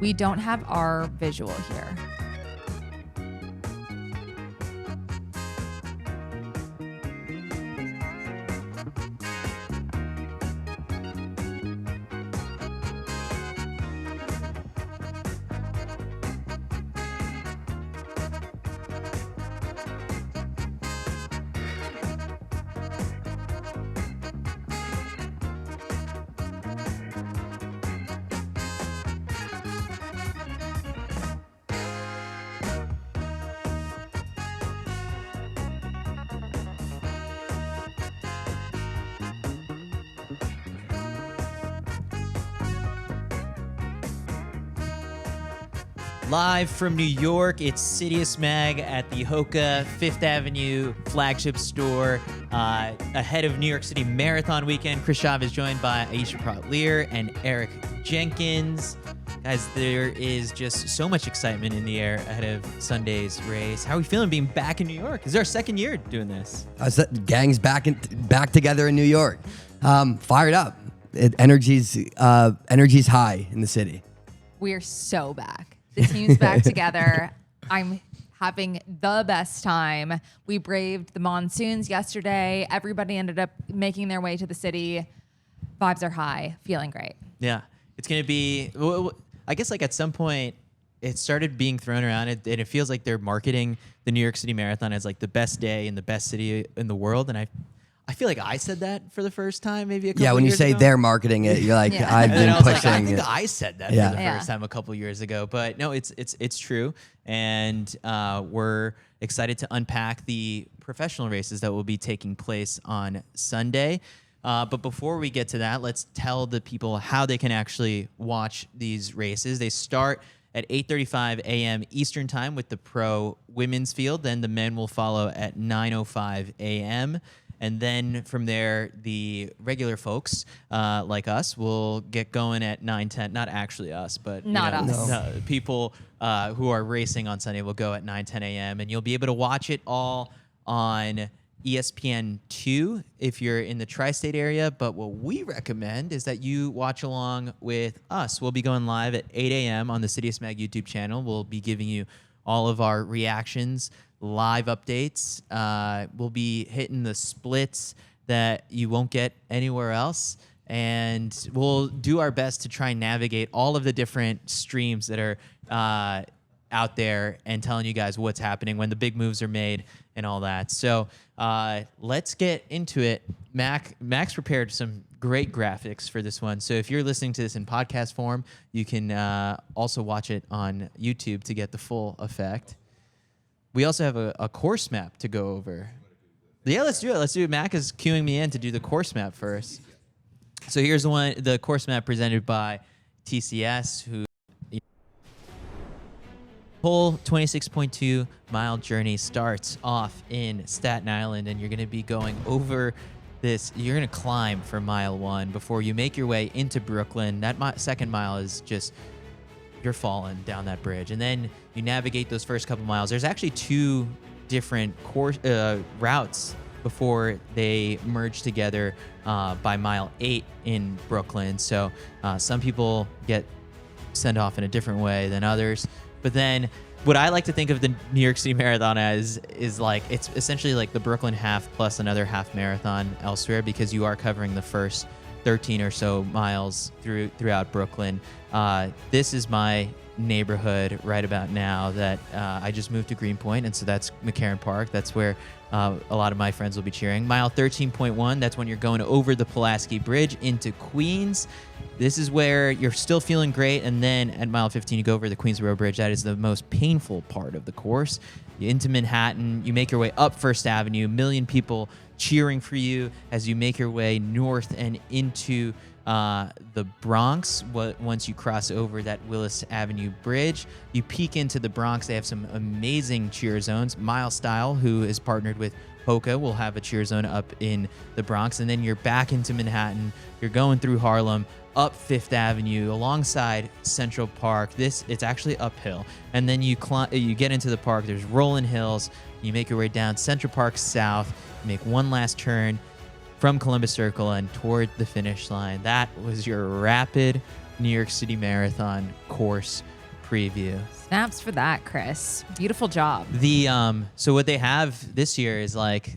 We don't have our visual here. Live from New York, it's CITIUS Mag at the Hoka 5th Avenue flagship store ahead of New York City Marathon weekend. Chris Schaub is joined by Aisha Pratt-Lear and Eric Jenkins. Guys, there is just so much excitement in the air ahead of Sunday's race. How are we feeling being back in New York? This is our second year doing this. Gang's back together in New York. Fired up. Energy's high in the city. We're so back. The team's back together. I'm having the best time. We braved the monsoons yesterday. Everybody ended up making their way to the city. Vibes are high. Feeling great. Yeah. It's going to be, I guess like at some point, it started being thrown around and it feels like they're marketing the New York City Marathon as like the best day in the best city in the world. And I feel like I said that for the first time maybe a couple years ago. Yeah, when you say they're marketing it, you're like, Yeah. I've been pushing. Like, I think I said that for the Yeah. first time a couple years ago. But no, it's true. And we're excited to unpack the professional races that will be taking place on Sunday. But before we get to that, let's tell the people how they can actually watch these races. They start at 8:35 a.m. Eastern Time with the pro women's field. Then the men will follow at 9:05 a.m. And then from there, the regular folks like us will get going at 9:10. Not actually us, but Not us. no, people who are racing on Sunday will go at 9:10 a.m. And you'll be able to watch it all on ESPN2 if you're in the tri-state area. But what we recommend is that you watch along with us. We'll be going live at 8 a.m. on the CITIUS Mag YouTube channel. We'll be giving you all of our reactions, live updates. We'll be hitting the splits that you won't get anywhere else. And we'll do our best to try and navigate all of the different streams that are out there and telling you guys what's happening when the big moves are made and all that. So let's get into it. Max prepared some great graphics for this one. So if you're listening to this in podcast form, you can also watch it on YouTube to get the full effect. We also have a course map to go over. Yeah, let's do it. Mac is cueing me in to do the course map first. So here's the course map presented by TCS, who whole 26.2 mile journey starts off in Staten Island, and you're going to be going over this. You're going to climb for mile 1 before you make your way into Brooklyn. That second mile is just, you're falling down that bridge, and then you navigate those first couple miles. There's actually 2 different routes before they merge together by mile 8 in Brooklyn. So some people get sent off in a different way than others. But then what I like to think of the New York City Marathon as is like, it's essentially like the Brooklyn half plus another half marathon elsewhere, because you are covering the first 13 or so miles throughout Brooklyn. This is my neighborhood right about now that I just moved to Greenpoint, and so that's McCarran Park. That's where a lot of my friends will be cheering. Mile 13.1, that's when you're going over the Pulaski Bridge into Queens. This is where you're still feeling great, and then at mile 15, you go over the Queensboro Bridge. That is the most painful part of the course. You're into Manhattan, you make your way up First Avenue, a million people cheering for you as you make your way north and into the Bronx. Once you cross over that Willis Avenue Bridge, you peek into the Bronx. They have some amazing cheer zones. Mile Style, who is partnered with Hoka, will have a cheer zone up in the Bronx. And then you're back into Manhattan. You're going through Harlem, up Fifth Avenue, alongside Central Park. It's actually uphill. And then you get into the park. There's rolling hills. You make your way down Central Park South. You make one last turn from Columbus Circle and toward the finish line. That was your rapid New York City Marathon course preview. Snaps for that, Chris. Beautiful job. The so what they have this year is like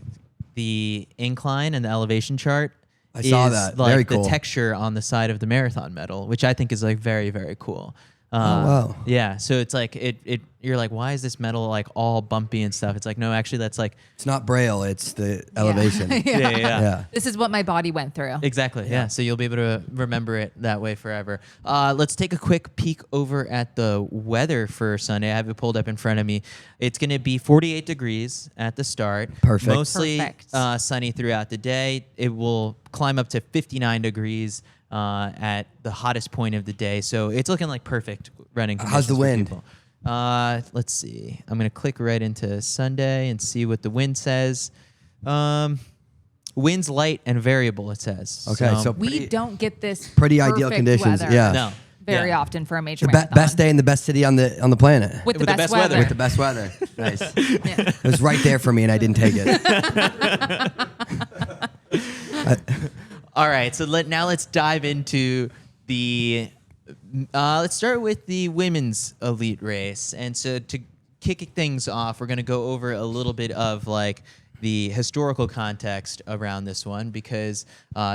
the incline and the elevation chart. I saw that. Like Very cool. the texture on the side of the marathon medal, which I think is like very, very cool. Wow. Yeah, so it's like you're like, why is this metal like all bumpy and stuff? It's like, no, actually that's like It's not Braille, it's the elevation. yeah. This is what my body went through. Exactly. Yeah. So you'll be able to remember it that way forever. Let's take a quick peek over at the weather for Sunday. I have it pulled up in front of me. It's going to be 48 degrees at the start. Perfect. Mostly Perfect. Sunny throughout the day. It will climb up to 59 degrees at the hottest point of the day. So it's looking like perfect running conditions. How's the for wind? people. Let's see. I'm going to click right into Sunday and see what the wind says. Wind's light and variable, it says. Okay, so We pretty- don't get this pretty ideal perfect conditions, weather yeah. No. very Yeah. often for a major the marathon. best day in the best city on the planet. with the best weather. With the best weather. Nice. Yeah. It was right there for me, and I didn't take it. All right, so let's dive into the. Let's start with the women's elite race, and so to kick things off, we're going to go over a little bit of like the historical context around this one because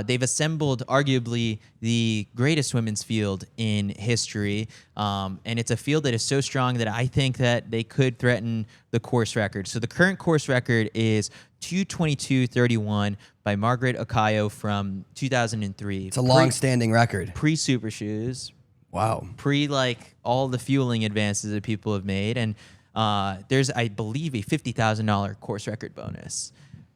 they've assembled arguably the greatest women's field in history, and it's a field that is so strong that I think that they could threaten the course record. So the current course record is 2:22:31 by Margaret Okayo from 2003. It's a long-standing record. Pre-super shoes, Wow. pre like all the fueling advances that people have made, and there's, I believe, a $50,000 course record bonus.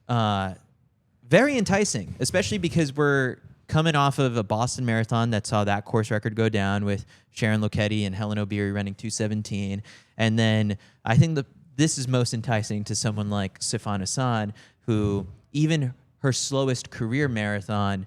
Very enticing, especially because we're coming off of a Boston Marathon that saw that course record go down with Sharon Lokedi and Helen O'Beary running 2:17, and then I think this is most enticing to someone like Sifan Hassan, who even her slowest career marathon,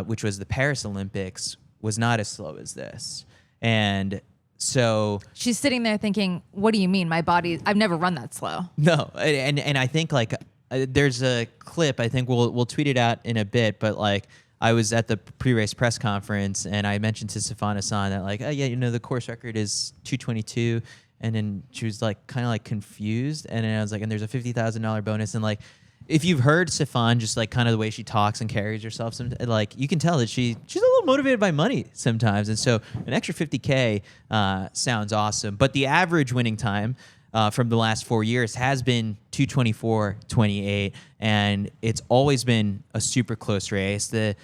which was the Paris Olympics, was not as slow as this. And so She's sitting there thinking, what do you mean? My body, I've never run that slow. no, and I think like there's a clip, I think we'll tweet it out in a bit, but like I was at the pre-race press conference and I mentioned to Sifan Hassan that like, oh yeah, you know, the course record is 2:22. And then she was like kind of like confused. And then I was like, and there's a $50,000 bonus. And like, if you've heard Sifan, just like kind of the way she talks and carries herself, like you can tell that she's a little motivated by money sometimes. And so an extra $50K sounds awesome. But the average winning time from the last 4 years has been 2:24:28. And it's always been a super close race. The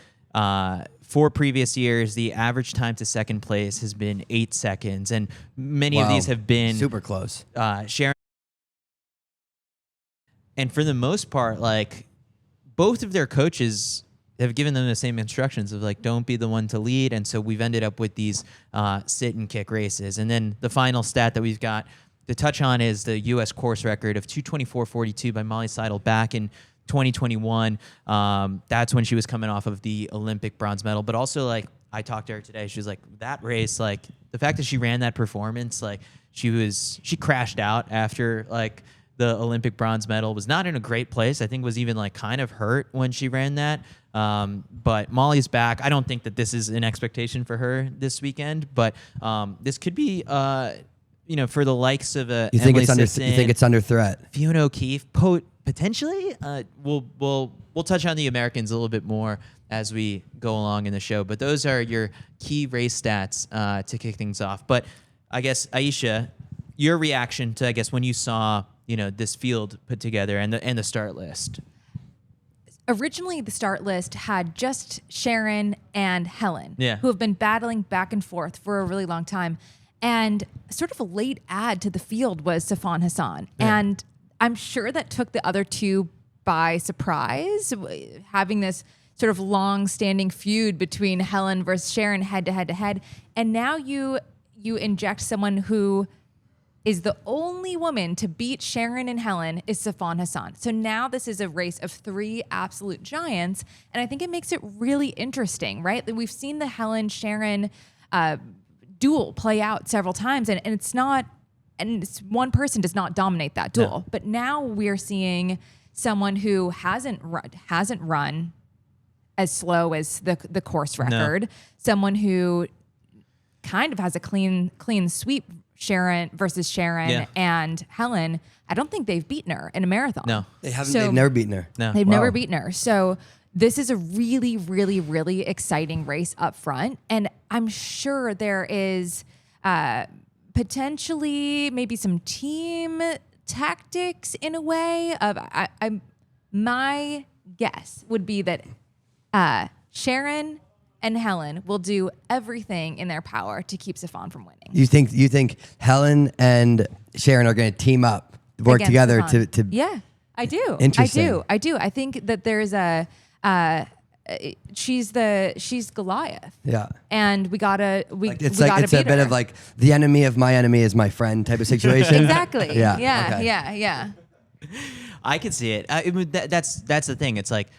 4 previous years, the average time to second place has been 8 seconds, and many of Wow. these have been Super close. Sharon. And for the most part, like both of their coaches have given them the same instructions of like, don't be the one to lead. And so we've ended up with these sit and kick races. And then the final stat that we've got to touch on is the U.S. course record of 2:24:42 by Molly Seidel back in 2021. That's when she was coming off of the Olympic bronze medal. But also, like, I talked to her today. She was like, that race, like, the fact that she ran that performance, like, she crashed out after, like, the Olympic bronze medal, was not in a great place. I think was even, like, kind of hurt when she ran that. But Molly's back. I don't think that this is an expectation for her this weekend, but this could be, for the likes of You think it's under threat? Fiona O'Keefe, potentially. We'll touch on the Americans a little bit more as we go along in the show. But those are your key race stats to kick things off. But I guess, Aisha, your reaction to, I guess, when you saw this field put together and the start list. Originally, the start list had just Sharon and Helen, Yeah. who have been battling back and forth for a really long time. And sort of a late add to the field was Sifan Hassan. Yeah. And I'm sure that took the other two by surprise, having this sort of long-standing feud between Helen versus Sharon head to head to head. And now you inject someone who is the only woman to beat Sharon and Helen is Sifan Hassan. So now this is a race of 3 absolute giants. And I think it makes it really interesting, right? We've seen the Helen-Sharon duel play out several times, and it's not, and it's one person does not dominate that duel. No. But now we're seeing someone who hasn't run as slow as the course record, someone who kind of has a clean sweep Sharon Yeah. and Helen, I don't think they've beaten her in a marathon. No. They haven't. So- They've never beaten her. No. They've Wow. never beaten her. So this is a really, really, really exciting race up front. And I'm sure there is potentially maybe some team tactics in a way of my guess would be that Sharon and Helen will do everything in their power to keep Sifan from winning. You think Helen and Sharon are going to team up, work Against together Sifan. to Yeah, I do. Interesting. I do. I think that there's she's Goliath. Yeah. And we gotta Like, we it's gotta a beat bit her. of like the enemy of my enemy is my friend type of situation. Exactly. Yeah, Yeah. okay. Yeah. I can see it. I mean, that's the thing. It's like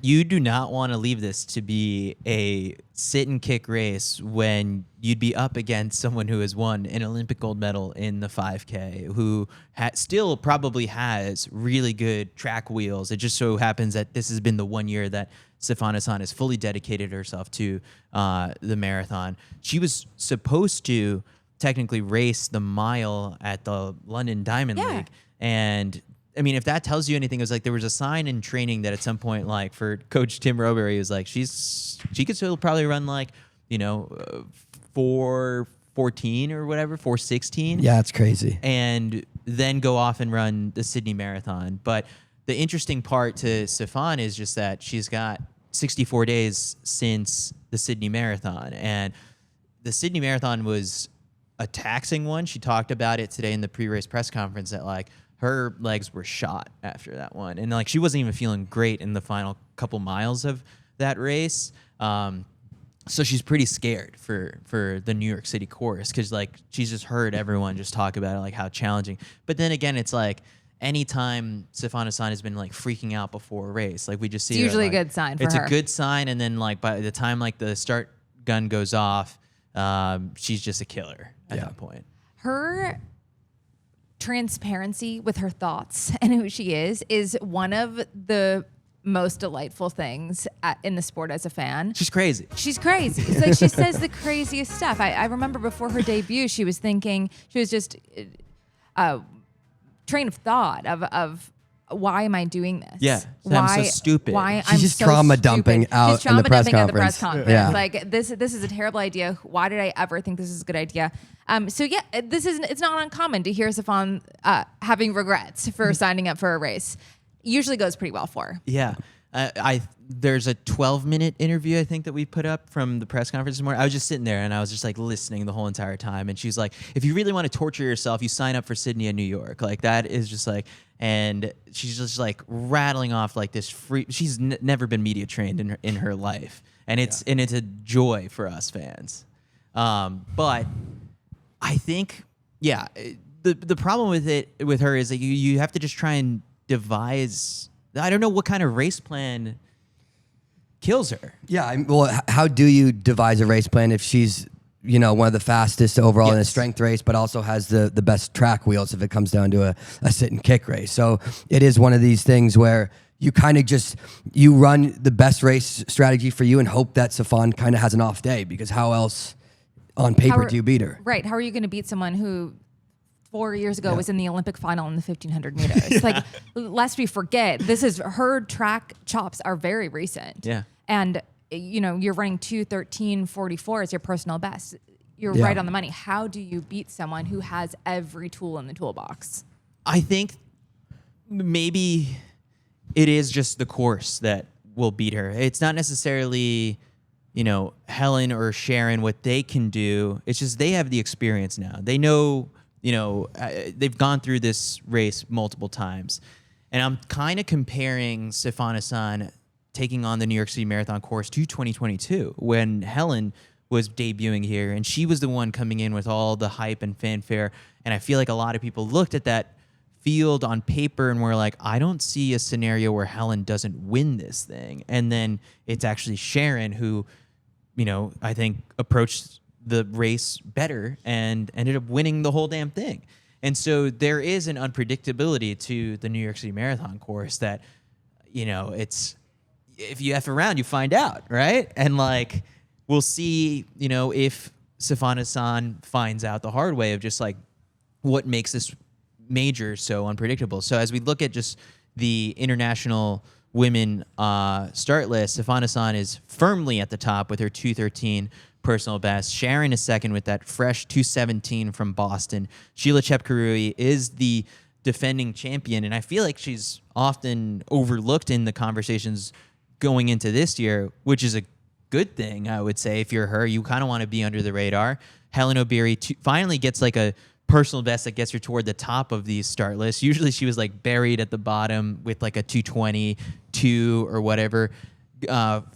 you do not want to leave this to be a sit and kick race when you'd be up against someone who has won an Olympic gold medal in the 5K, who still probably has really good track wheels. It just so happens that this has been the 1 year that Sifan Hassan has fully dedicated herself to the marathon. She was supposed to technically race the mile at the London Diamond Yeah. League, and I mean, if that tells you anything, it was like there was a sign in training that at some point, like for Coach Tim Roberry, was like she could still probably run like 4:14 or whatever, 4:16. Yeah, it's crazy. And then go off and run the Sydney Marathon. But the interesting part to Sifan is just that she's got 64 days since the Sydney Marathon, and the Sydney Marathon was a taxing one. She talked about it today in the pre-race press conference that like her legs were shot after that one. And like she wasn't even feeling great in the final couple miles of that race. So she's pretty scared for the New York City course because like she's just heard everyone just talk about it, like how challenging. But then again, it's like anytime Sifan Hassan has been like freaking out before a race, like we just see It's her, usually a like, good sign for it's her. a good sign. And then like by the time like the start gun goes off, she's just a killer at that point. Her transparency with her thoughts and who she is one of the most delightful things in the sport as a fan. She's crazy. She's crazy. It's like she says the craziest stuff. I remember before her debut, she was just train of thought of why am I doing this? Yeah, I'm so stupid. Why She's I'm just so trauma stupid. dumping out She's in the trauma press dumping at the press conference. conference. Yeah. Like this is a terrible idea. Why did I ever think this is a good idea? So yeah, it's not uncommon to hear Sifan having regrets for signing up for a race. Usually goes pretty well for her. Yeah. There's a 12-minute interview I think that we put up from the press conference this morning. I was just sitting there and I was just like listening the whole entire time. And she's like, if you really want to torture yourself, you sign up for Sydney and New York. Like that is just like, and she's just like rattling off like this free. She's never been media trained in her life, and it's a joy for us fans. But I think the problem with her is that you have to just try and devise. I don't know what kind of race plan kills her. Yeah, well, how do you devise a race plan if she's, one of the fastest overall in a Yes. strength race, but also has the best track wheels if it comes down to a sit and kick race? So it is one of these things where you kind of you run the best race strategy for you and hope that Sifan kind of has an off day, because how else on paper do you beat her? Right. How are you going to beat someone who 4 years ago was in the Olympic final in the 1500 meters? Like, lest we forget, her track chops are very recent. Yeah. And, you're running 2:13:44 as your personal best. You're Yeah. right on the money. How do you beat someone who has every tool in the toolbox? I think maybe it is just the course that will beat her. It's not necessarily, Helen or Sharon, what they can do. It's just they have the experience now. They know, they've gone through this race multiple times. And I'm kind of comparing Sifan Hassan taking on the New York City Marathon course to 2022 when Helen was debuting here, and she was the one coming in with all the hype and fanfare. And I feel like a lot of people looked at that field on paper and were like, I don't see a scenario where Helen doesn't win this thing. And then it's actually Sharon who, I think approached the race better and ended up winning the whole damn thing. And so there is an unpredictability to the New York City Marathon course that, it's, if you F around, you find out, right? And like, we'll see, if Sifan Hassan finds out the hard way of just like what makes this major so unpredictable. So as we look at just the international women start list, Sifan Hassan is firmly at the top with her 2:13 personal best. Sharon is second with that fresh 2:17 from Boston. Sheila Chepkarui is the defending champion, and I feel like she's often overlooked in the conversations going into this year, which is a good thing, I would say. If you're her, you kind of want to be under the radar. Helen Obiri finally gets like a personal best that gets her toward the top of these start lists. Usually she was like buried at the bottom with like a 2:22 or whatever.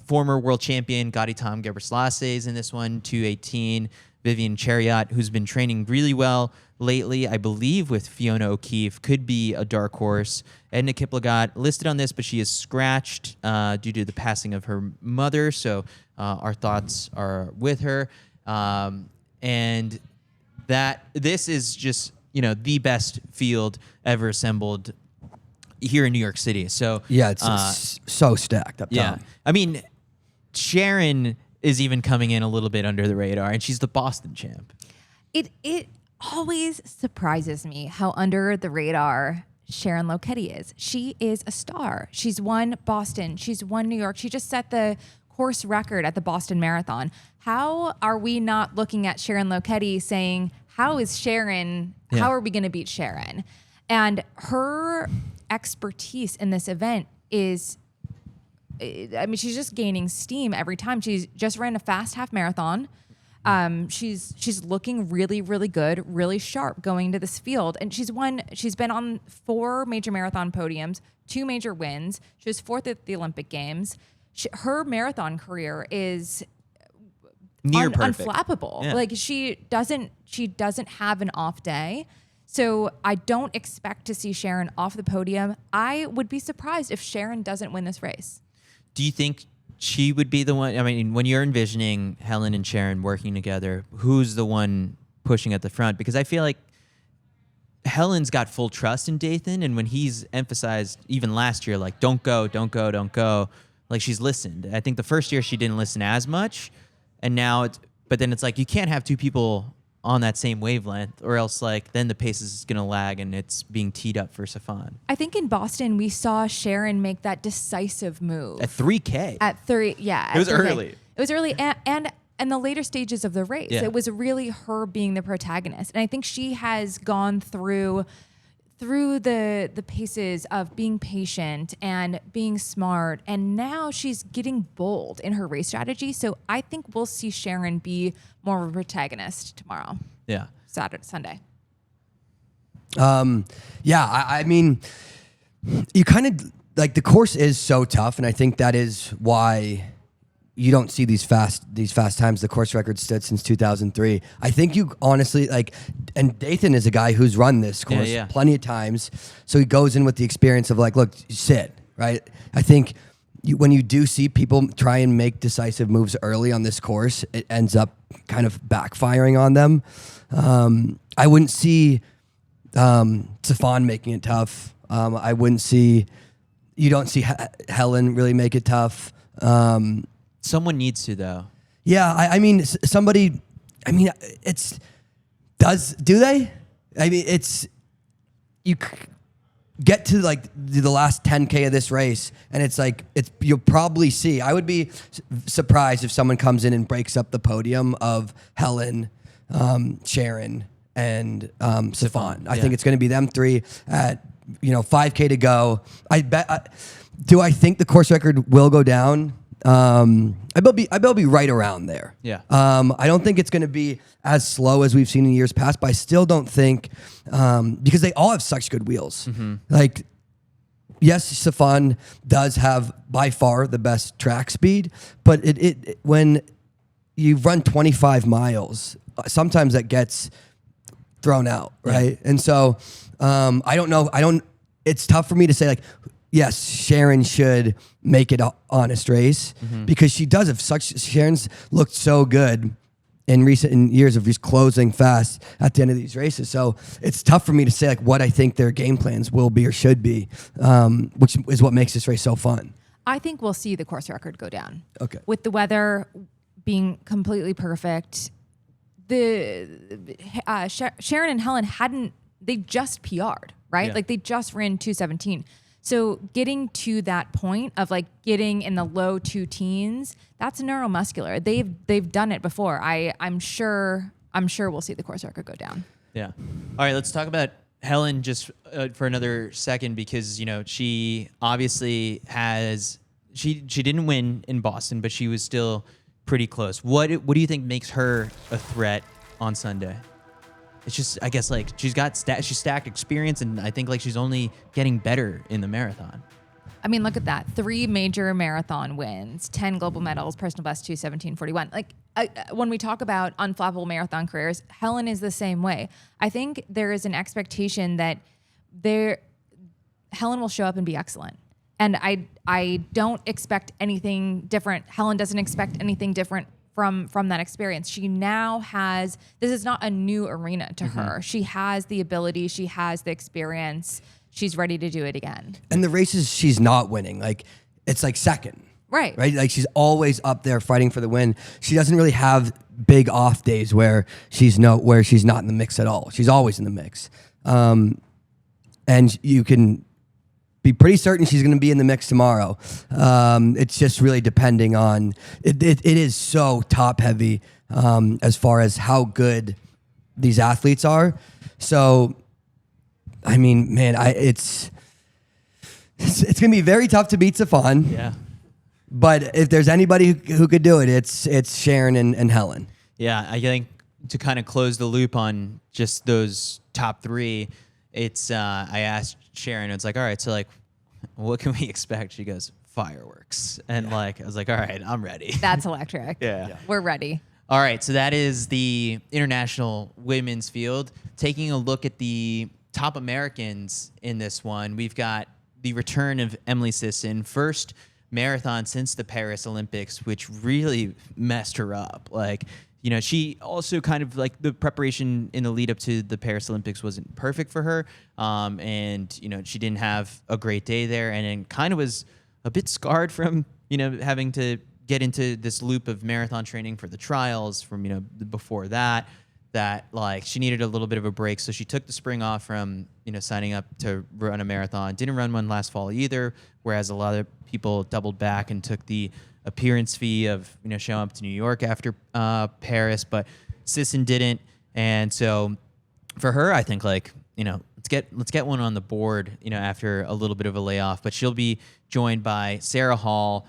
Former world champion Gadi Tom Gebrselassie is in this one, 2:18. Vivian Chariot, who's been training really well lately, I believe with Fiona O'Keefe, could be a dark horse. Edna Kiplagat listed on this, but she is scratched due to the passing of her mother, so our thoughts are with her. And that this is just, the best field ever assembled here in New York City. So yeah, it's so stacked up top. Yeah. I mean, Sharon is even coming in a little bit under the radar, and she's the Boston champ. It always surprises me how under the radar Sharon Lokedi is. She is a star. She's won Boston. She's won New York. She just set the course record at the Boston Marathon. How are we not looking at Sharon Lokedi saying, how is Sharon, how are we going to beat Sharon? And her expertise in this event is, she's just gaining steam every time. She's just ran a fast half marathon. She's looking really, really good, really sharp going into this field. And she's been on 4 major marathon podiums, 2 major wins. She was 4th at the Olympic Games. Her marathon career is near perfect, unflappable. Yeah. Like she doesn't have an off day. So I don't expect to see Sharon off the podium. I would be surprised if Sharon doesn't win this race. Do you think she would be the one? I mean, when you're envisioning Helen and Sharon working together, who's the one pushing at the front? Because I feel like Helen's got full trust in Dathan, and when he's emphasized even last year, like, don't go, like she's listened. I think the first year she didn't listen as much, and now but then it's like you can't have 2 people on that same wavelength, or else like then the pace is going to lag and it's being teed up for Sifan. I think in Boston we saw Sharon make that decisive move At 3K. At 3, yeah. It was early. It was early, and the later stages of the race, it was really her being the protagonist, and I think she has gone through the paces of being patient and being smart, and now she's getting bold in her race strategy. So I think we'll see Sharon be more of a protagonist tomorrow. Yeah. Sunday. I mean, you kind of like the course is so tough, and I think that is why you don't see these fast times. The course record stood since 2003. I think you honestly and Dathan is a guy who's run this course plenty of times, so he goes in with the experience of like, look, sit, right? I think when you do see people try and make decisive moves early on this course, it ends up kind of backfiring on them. I wouldn't see Sifan making it tough. You don't see Helen really make it tough. Someone needs to, though. Yeah, I mean, somebody. I mean, do they? I mean, you get to like the last 10K of this race, and it's like you'll probably see. I would be surprised if someone comes in and breaks up the podium of Helen, Sharon, and Sifan. I think it's going to be them 3 at 5K to go. Do I think the course record will go down? I will be right around there. Yeah. I don't think it's going to be as slow as we've seen in years past, but I still don't think because they all have such good wheels. Mm-hmm. Like, yes, Sifan does have by far the best track speed, but it when you run 25 miles, sometimes that gets thrown out, right? Yeah. And so I don't know. It's tough for me to say like, yes, Sharon should make it an honest race because she does have Sharon's looked so good in recent years of just closing fast at the end of these races. So it's tough for me to say like what I think their game plans will be or should be, which is what makes this race so fun. I think we'll see the course record go down. Okay. With the weather being completely perfect, Sharon and Helen they just PR'd, right? Yeah. Like they just ran 2:17. So getting to that point of like getting in the low 2 teens, that's neuromuscular. They've done it before. I'm sure we'll see the course record go down. Yeah. All right, let's talk about Helen just for another second, because she obviously she didn't win in Boston, but she was still pretty close. What do you think makes her a threat on Sunday? It's just, I guess, like she's stacked experience, and I think like she's only getting better in the marathon. I mean, look at that. 3 major marathon wins, 10 global medals, personal best 2:17:41. Like when we talk about unflappable marathon careers, Helen is the same way. I think there is an expectation that Helen will show up and be excellent. And I don't expect anything different. Helen doesn't expect anything different from that experience. She now has, this is not a new arena to her. She has the ability, she has the experience. She's ready to do it again. And the races she's not winning, like it's like second. Right. Like she's always up there fighting for the win. She doesn't really have big off days where she's not in the mix at all. She's always in the mix. And you can be pretty certain she's going to be in the mix tomorrow. It's just really depending on it. It is so top heavy as far as how good these athletes are. So, I mean, man, it's going to be very tough to beat Safan. Yeah. But if there's anybody who could do it, it's Sharon and Helen. Yeah, I think to kind of close the loop on just those top 3, it's I asked Sharon, it's like, all right, so like, what can we expect? She goes, fireworks. And like, I was like, all right, I'm ready. That's electric. Yeah. We're ready. All right, so that is the international women's field. Taking a look at the top Americans in this one, we've got the return of Emily Sisson, first marathon since the Paris Olympics, which really messed her up. Like, she also kind of like the preparation in the lead up to the Paris Olympics wasn't perfect for her. And she didn't have a great day there, and then kind of was a bit scarred from, having to get into this loop of marathon training for the trials from, before that like she needed a little bit of a break. So she took the spring off from, signing up to run a marathon. Didn't run one last fall either, whereas a lot of people doubled back and took the appearance fee of, showing up to New York after Paris, but Sisson didn't. And so for her, I think like, let's get one on the board, after a little bit of a layoff, but she'll be joined by Sarah Hall,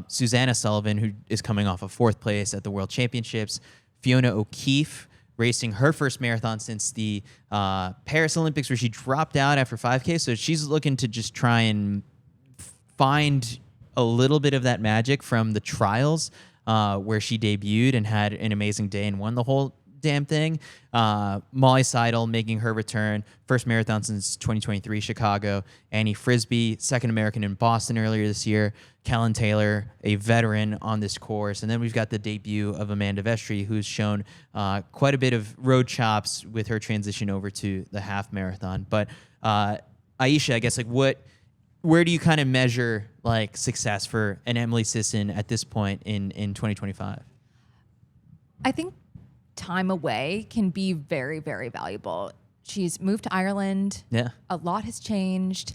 Susanna Sullivan, who is coming off of 4th place at the World Championships, Fiona O'Keefe, racing her first marathon since the Paris Olympics, where she dropped out after 5K. So she's looking to just try and find a little bit of that magic from the trials, where she debuted and had an amazing day and won the whole damn thing. Molly Seidel making her return, first marathon since 2023 Chicago. Annie Frisbee, second American in Boston earlier this year. Kellen Taylor, a veteran on this course. And then we've got the debut of Amanda Vestry, who's shown quite a bit of road chops with her transition over to the half marathon. But Aisha, I guess, like where do you kind of measure like success for an Emily Sisson at this point in 2025? I think time away can be very, very valuable. She's moved to Ireland. Yeah. A lot has changed.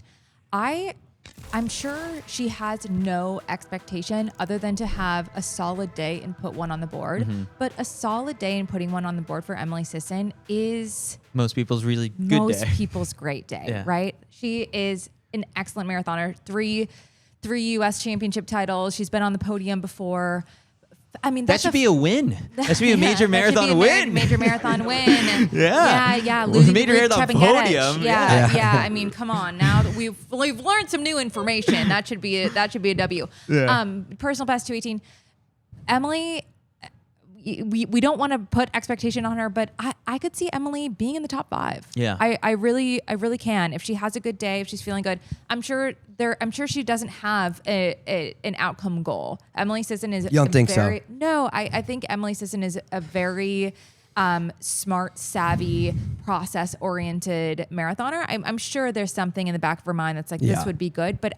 I'm sure she has no expectation other than to have a solid day and put one on the board. Mm-hmm. But a solid day and putting one on the board for Emily Sisson is Most people's really good most day. people's great day, Yeah. right? She is an excellent marathoner. Three U.S. championship titles. She's been on the podium before. I mean, That should be a win. That should be a major marathon win. Major marathon win. Yeah. Losing Major to Ruth marathon Chepngetich. podium. Yeah. I mean, come on. Now that we've learned some new information. That should be a W. Yeah. Personal best 2:18. Emily, we don't want to put expectation on her, but I could see Emily being in the top 5. Yeah. I really can. If she has a good day, if she's feeling good, I'm sure she doesn't have an outcome goal. Emily Sisson is. You don't think so? No, I think Emily Sisson is a very smart, savvy, process-oriented marathoner. I'm sure there's something in the back of her mind that's like, this would be good. But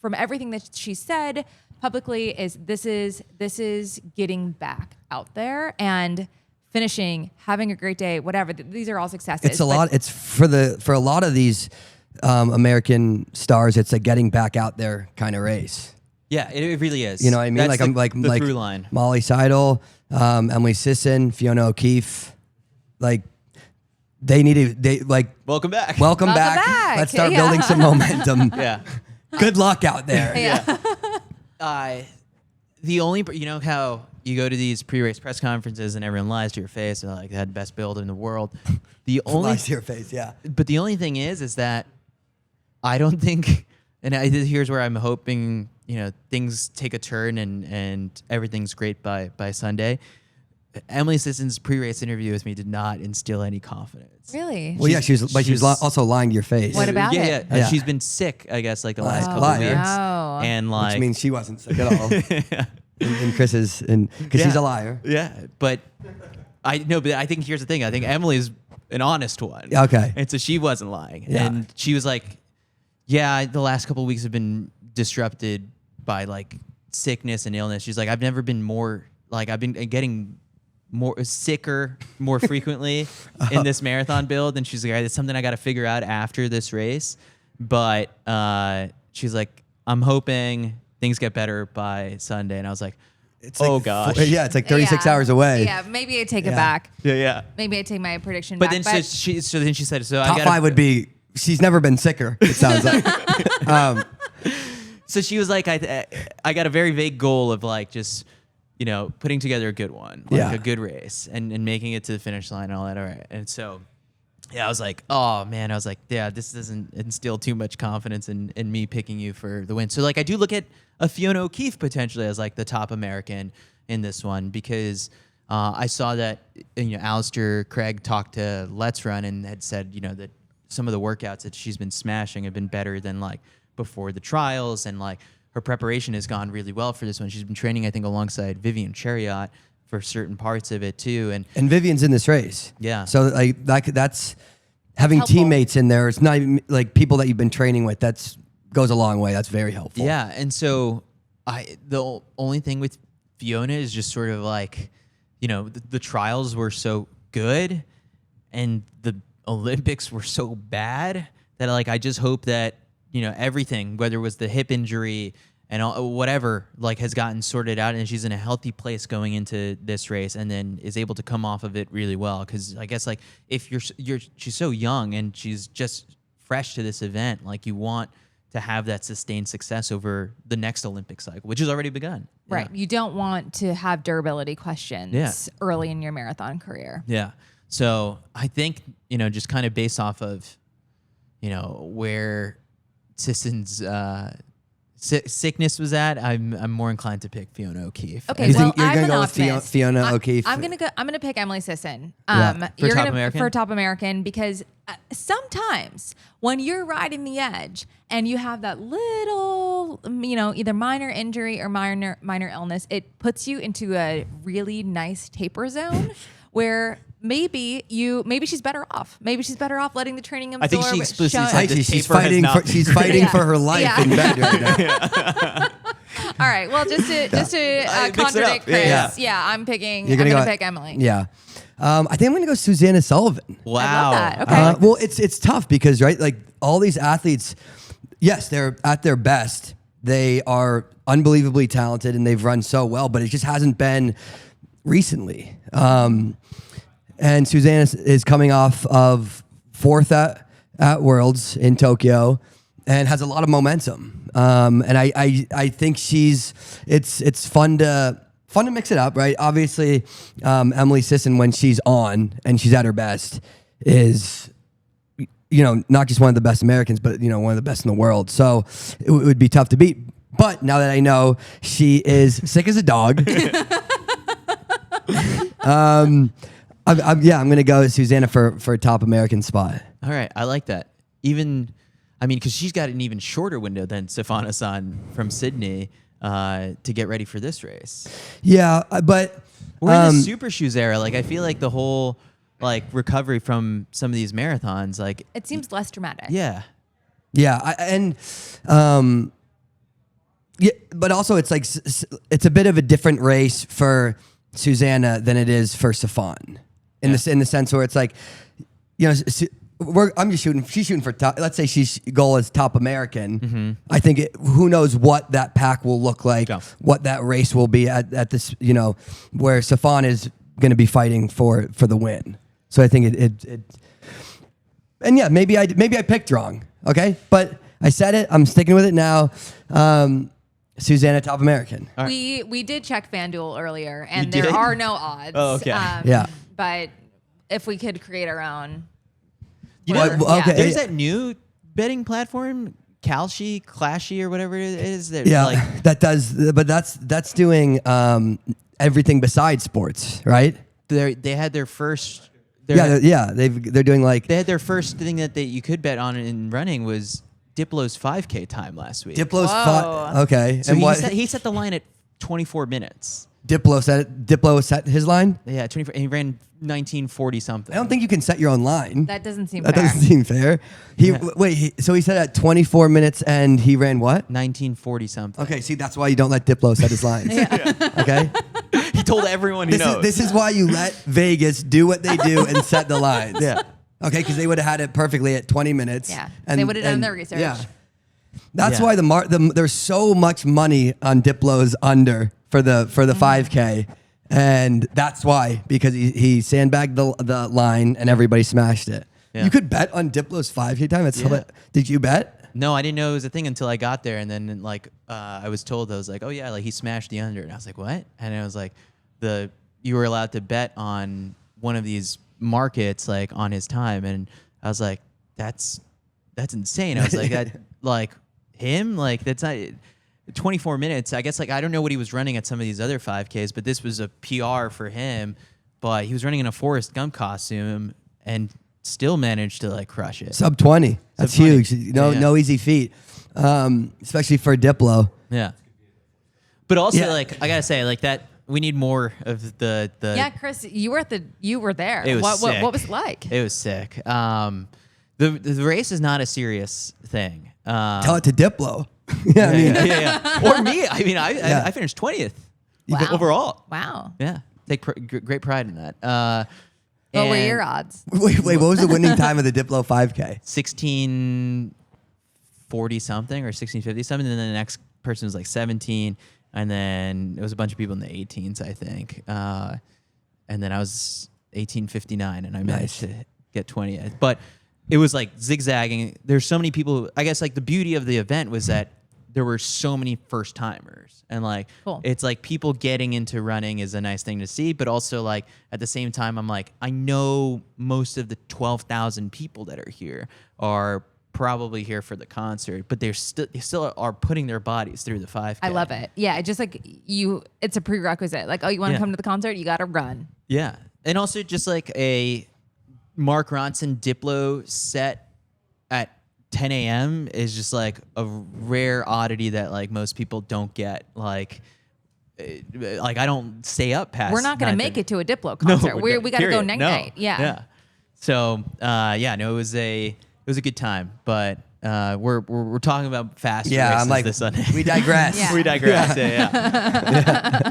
from everything that she said publicly, this is getting back out there and finishing, having a great day, whatever. These are all successes. It's a lot. It's for a lot of these American stars. It's a getting back out there kind of race. Yeah, it really is. You know what I mean? That's I'm the through line. Molly Seidel, Emily Sisson, Fiona O'Keefe, like. Welcome back. Welcome back. Let's start building some momentum. Yeah. Good luck out there. Yeah. The only, you know how you go to these pre-race press conferences and everyone lies to your face and like they had best build in the world. The only Lies to your face, yeah. But the only thing is that I don't think, and here's where I'm hoping, you know, things take a turn and everything's great by Sunday. Emily Sisson's pre-race interview with me did not instill any confidence. Really? Well, she was also lying to your face. What about it? it? Yeah. She's been sick, I guess, like the last couple of Liar. weeks. Oh. And like, Which means she wasn't sick at all. in Chris's, because she's a liar. Yeah, but I think here's the thing. I think Emily's an honest one. Okay. And so she wasn't lying. Yeah. And she was like, yeah, the last couple of weeks have been disrupted by like sickness and illness. She's like, I've never been more, like I've been getting more sicker more frequently in this marathon build. And she's like, it's something I got to figure out after this race. But she's like, I'm hoping things get better by Sunday. And I was like, It's gosh. It's like 36 hours away. Yeah, maybe I take it Yeah. back. Yeah. Maybe I take my prediction But back. then she said, so I Top gotta, 5 would be, she's never been sicker, it sounds like. So she was like, I got a very vague goal of like just, you know, putting together a good one, like a good race and making it to the finish line and all that. All right. And so, yeah, I was like, oh man, I was like, yeah, this doesn't instill too much confidence in me picking you for the win. So like, I do look at a Fiona O'Keefe potentially as like the top American in this one because I saw that, you know, Alistair Craig talked to Let's Run and had said, you know, that some of the workouts that she's been smashing have been better than like before the trials and like her preparation has gone really well for this one. She's been training, I think, alongside Vivian Chariot for certain parts of it too. And Vivian's in this race. Yeah. So like that's having helpful. teammates in there. It's not even like people that you've been training with. That's goes a long way. That's very helpful. Yeah. And so the only thing with Fiona is just sort of like, you know, the trials were so good and the Olympics were so bad that like, I just hope that, you know, everything, whether it was the hip injury and whatever, like has gotten sorted out and she's in a healthy place going into this race and then is able to come off of it really well. Cause I guess like if she's so young and she's just fresh to this event, like you want to have that sustained success over the next Olympic cycle, which has already begun. Right. You don't want to have durability questions early in your marathon career. Yeah. So I think, you know, just kind of based off of, you know, where Sisson's sickness was at, I'm more inclined to pick Fiona O'Keefe. Okay, You well, think you're I'm gonna an go with optimist. Fiona O'Keefe? I'm gonna pick Emily Sisson. Yeah. For top American? For top American because sometimes when you're riding the edge and you have that little, you know, either minor injury or minor illness, it puts you into a really nice taper zone where maybe she's better off. Maybe she's better off letting the training absorb. I think she explicitly said the She's taper has fighting not- she's fighting for her life Yeah. in bed right now. All right. Well, just to Mix it contradict up. Chris, Yeah. I'm picking. You're I'm gonna gonna go- pick Emily. Yeah. I think I'm going to go Susanna Sullivan. Wow. I love that. Okay. Well, it's tough because, right, like all these athletes, yes, they're at their best. They are unbelievably talented and they've run so well, but it just hasn't been recently. And Susanna is coming off of fourth at Worlds in Tokyo and has a lot of momentum. And I think it's fun to mix it up, right? Obviously, Emily Sisson, when she's on and she's at her best, is, you know, not just one of the best Americans, but, you know, one of the best in the world. So it would be tough to beat. But now that I know she is sick as a dog, I'm going to go Susanna for a top American spot. All right. I like that. Even, I mean, because she's got an even shorter window than Stefana-san from Sydney to get ready for this race. Yeah, but We're in the super shoes era. Like, I feel like the whole like recovery from some of these marathons, like It seems less dramatic. yeah, but also it's like it's a bit of a different race for Susanna than it is for Stefan. in the sense where it's like, you know, I'm just shooting. She's shooting for top. Let's say she's goal is top American. I think who knows what that pack will look like, what that race will be at this. You know, where Safon is going to be fighting for the win. So I think it and yeah, maybe I picked wrong. Okay, but I said it. I'm sticking with it now. Susanna, top American. Right. We did check FanDuel earlier, and there are no odds. Oh, okay. Yeah. But if we could create our own. You know, okay. There's that new betting platform, Clashy or whatever it is. That Yeah, that does. But that's doing everything besides sports, right? They had their first. They're doing like They had their first thing that you could bet on in running was Diplo's 5K time last week. Diplo's Whoa. okay. So and he set the line at 24 minutes. Diplo set his line? Yeah, 24. And he ran 1940 something. I don't think you can set your own line. That doesn't seem That fair. doesn't seem fair. So he said at 24 minutes and he ran what? 1940 something. Okay, see, that's why you don't let Diplo set his lines. Okay? He told everyone he knows. This is why you let Vegas do what they do and set the lines. Yeah. Okay, because they would have had it perfectly at 20 minutes. Yeah, they would have done their research. Yeah. That's why there's so much money on Diplo's under for the 5K. And that's why, because he sandbagged the line and everybody smashed it. Yeah. You could bet on Diplo's 5K time. Did you bet? No, I didn't know it was a thing until I got there, and then I was told, I was like, oh yeah, he smashed the under, and I was like, what? And I was like, you were allowed to bet on one of these markets on his time, and I was like, that's insane. I was like, that him that's not 24 minutes. I guess I don't know what he was running at some of these other 5Ks, but this was a PR for him. But he was running in a Forrest Gump costume and still managed to crush it. Sub 20. That's Sub 20. huge. No easy feat, especially for Diplo. Yeah. But also, I gotta say, that we need more of the. Yeah, Chris, you were there. It was sick. What was it like? It was sick. The race is not a serious thing. Tell it to Diplo. Yeah. Or me. I mean, I finished 20th Wow. overall. Wow. Yeah, take great pride in that. What were your odds? Wait, what was the winning time of the Diplo 5K? 1640 something or 1650 something, and then the next person was 17, and then it was a bunch of people in the 18s, I think. And then I was 1859, and I managed to get 20th. But it was zigzagging. There's so many people. I guess the beauty of the event was that there were so many first timers, and cool. It's people getting into running is a nice thing to see, but also at the same time, I'm I know most of the 12,000 people that are here are probably here for the concert, but they still are putting their bodies through the 5K. I love it. Yeah, just it's a prerequisite. You want to come to the concert, you got to run. Yeah, and also just a Mark Ronson Diplo set at 10 a.m. is just a rare oddity that most people don't get. I don't stay up past. We're not going to make it to a Diplo concert. We got to go night. Yeah. Yeah. So it was a good time, but we're talking about fast races this Sunday. We digress. Yeah. We digress.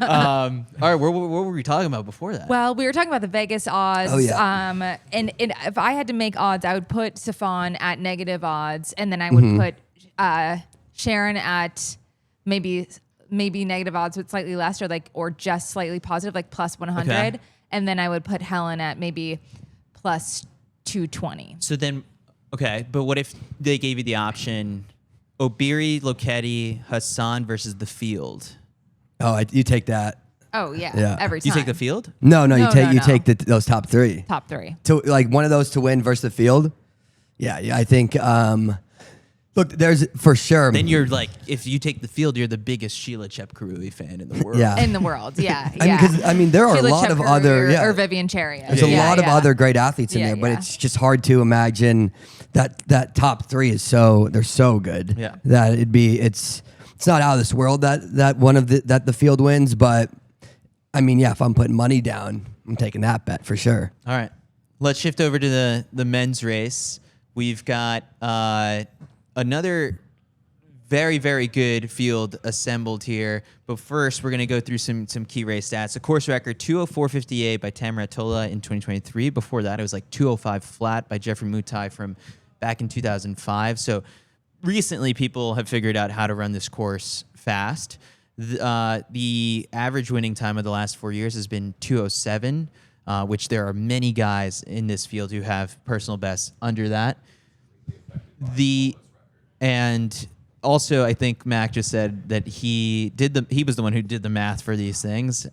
All right, what were we talking about before that? Well, we were talking about the Vegas odds. Oh, yeah. And if I had to make odds, I would put Safon at negative odds, and then I would put Sharon at maybe negative odds with slightly less, or just slightly positive, plus 100. Okay. And then I would put Helen at maybe plus 220. So then, okay, but what if they gave you the option, Obiri, Loketti, Hassan versus the field? Oh, you take that. Oh, yeah. Yeah. Every time. You take the field? No, you No, take those top three. Top three. To one of those to win versus the field. Yeah, I think. Look, there's for sure. Then you're if you take the field, you're the biggest Sheila Chepkarui fan in the world. Yeah. In the world, yeah. Because there are Sheila a lot of Chepkarui other or Vivian Chariot. There's a lot of other great athletes in there, but yeah. it's just hard to imagine that top three is they're so good. Yeah. That it's not out of this world that one of the field wins, but I mean, yeah, if I'm putting money down, I'm taking that bet for sure. All right, let's shift over to the men's race. We've got another very, very good field assembled here. But first, we're going to go through some key race stats. The course record, 2:04.58 by Tamirat Tola in 2023. Before that, it was like 2:05 flat by Jeffrey Mutai from back in 2005. So recently, people have figured out how to run this course fast. The average winning time of the last 4 years has been 2:07, which there are many guys in this field who have personal bests under that. And also, I think Mac just said that he was the one who did the math for these things,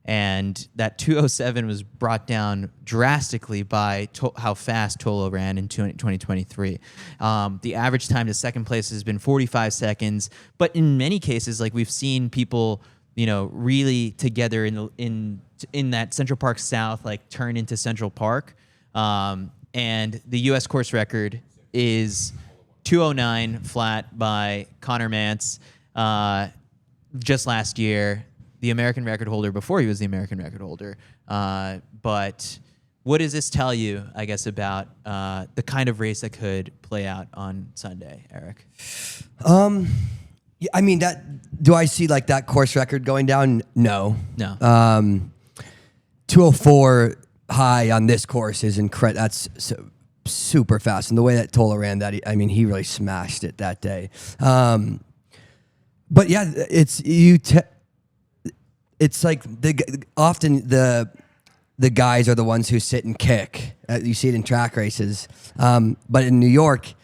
and that 2:07 was brought down drastically by how fast Tola ran in 2023. The average time to second place has been 45 seconds, but in many cases, like we've seen people, really together in that Central Park South, like turn into Central Park, and the U.S. course record is 2:09 flat by Connor Mantz just last year, the American record holder before he was the American record holder. But what does this tell you, I guess, about the kind of race that could play out on Sunday, Eric? I mean, do I see like that course record going down? No. 2:04 high on this course is incredible. That's super fast, and the way that Tola ran that, he really smashed it that day. But yeah, it's like often the guys are the ones who sit and kick. You see it in track races, but in New York,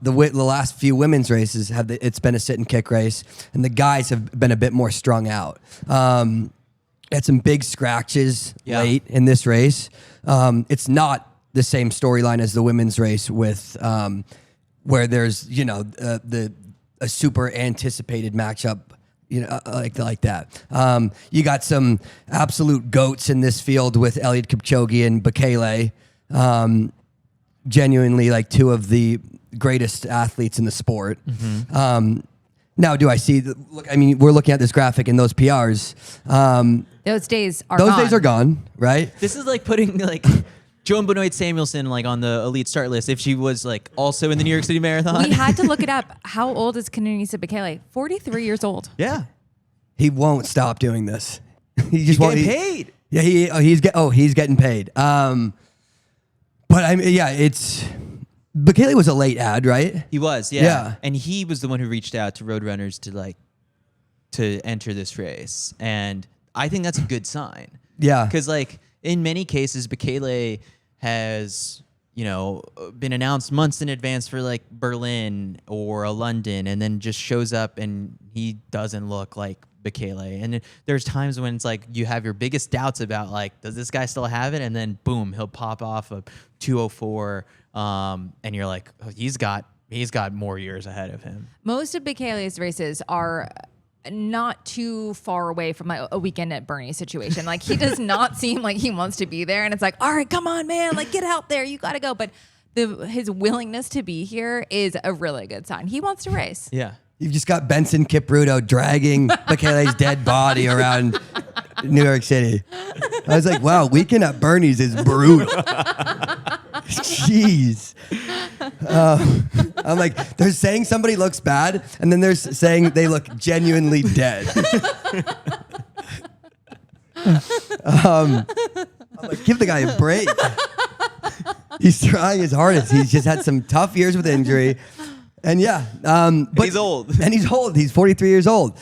the last few women's races it's been a sit and kick race, and the guys have been a bit more strung out. Had some big scratches late in this race. It's not the same storyline as the women's race with where there's a super anticipated matchup like that. You got some absolute goats in this field with Eliud Kipchoge and Bekele, genuinely like two of the greatest athletes in the sport. Now, do I see? We're looking at this graphic and those PRs. Those days are gone, right? This is like putting like Joan Benoit Samuelson like on the elite start list if she was like also in the New York City Marathon. We had to look it up. How old is Kenenisa Bekele? 43 years old. Yeah. He won't stop doing this. He's getting paid. Yeah, he's getting paid. But it's Bekele was a late ad, right? He was, yeah. And he was the one who reached out to Roadrunners to enter this race, and I think that's a good sign. Yeah, because like in many cases, Bekele has been announced months in advance for like Berlin or a London, and then just shows up and he doesn't look like Bekele. And there's times when it's like you have your biggest doubts about like, does this guy still have it? And then boom, he'll pop off a 2:04, and you're like, oh, he's got more years ahead of him. Most of Bekele's races are not too far away from like a weekend at Bernie situation. Like he does not seem like he wants to be there, and it's like, all right, come on, man, like get out there, you got to go. But his willingness to be here is a really good sign. He wants to race. Yeah. You've just got Benson Kipruto dragging Bekele's dead body around New York City. I was like, wow, weekend at Bernie's is brutal. Jeez. I'm like, they're saying somebody looks bad, and then they're saying they look genuinely dead. I'm like, give the guy a break. He's trying his hardest. He's just had some tough years with injury. And but he's old. And he's old. He's 43 years old.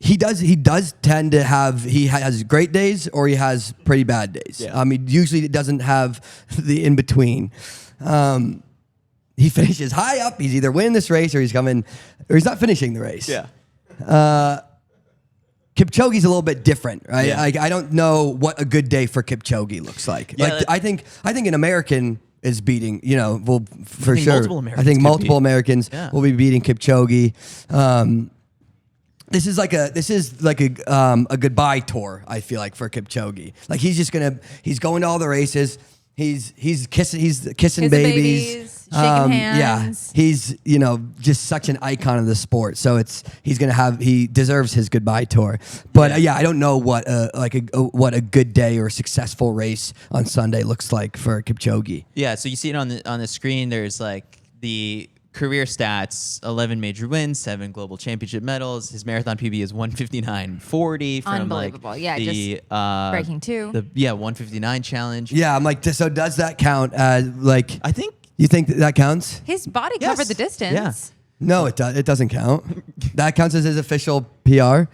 He does tend to he has great days or he has pretty bad days. Yeah. Usually it doesn't have the in between. He finishes high up. He's either winning this race or he's not finishing the race. Yeah. Kipchoge's a little bit different, right? Yeah. I don't know what a good day for Kipchoge looks like. Yeah, I think an American is beating, will for sure. Multiple Americans I think multiple could be. Americans will be beating Kipchoge. This is like a goodbye tour. I feel like for Kipchoge, like he's going to all the races. He's kissing babies, shaking hands. Yeah, he's just such an icon of the sport. So he deserves his goodbye tour. But I don't know what a good day or a successful race on Sunday looks like for Kipchoge. Yeah, so you see it on the screen. There's like the career stats: 11 major wins, 7 global championship medals. His marathon PB is 1:59:40 from Unbelievable. like Yeah, the just breaking 2. The 1:59 challenge. Yeah, I'm like, so does that count as like? I think. You think that counts? His body Yes. covered the distance. Yeah. No, it does. It doesn't count. That counts as his official PR.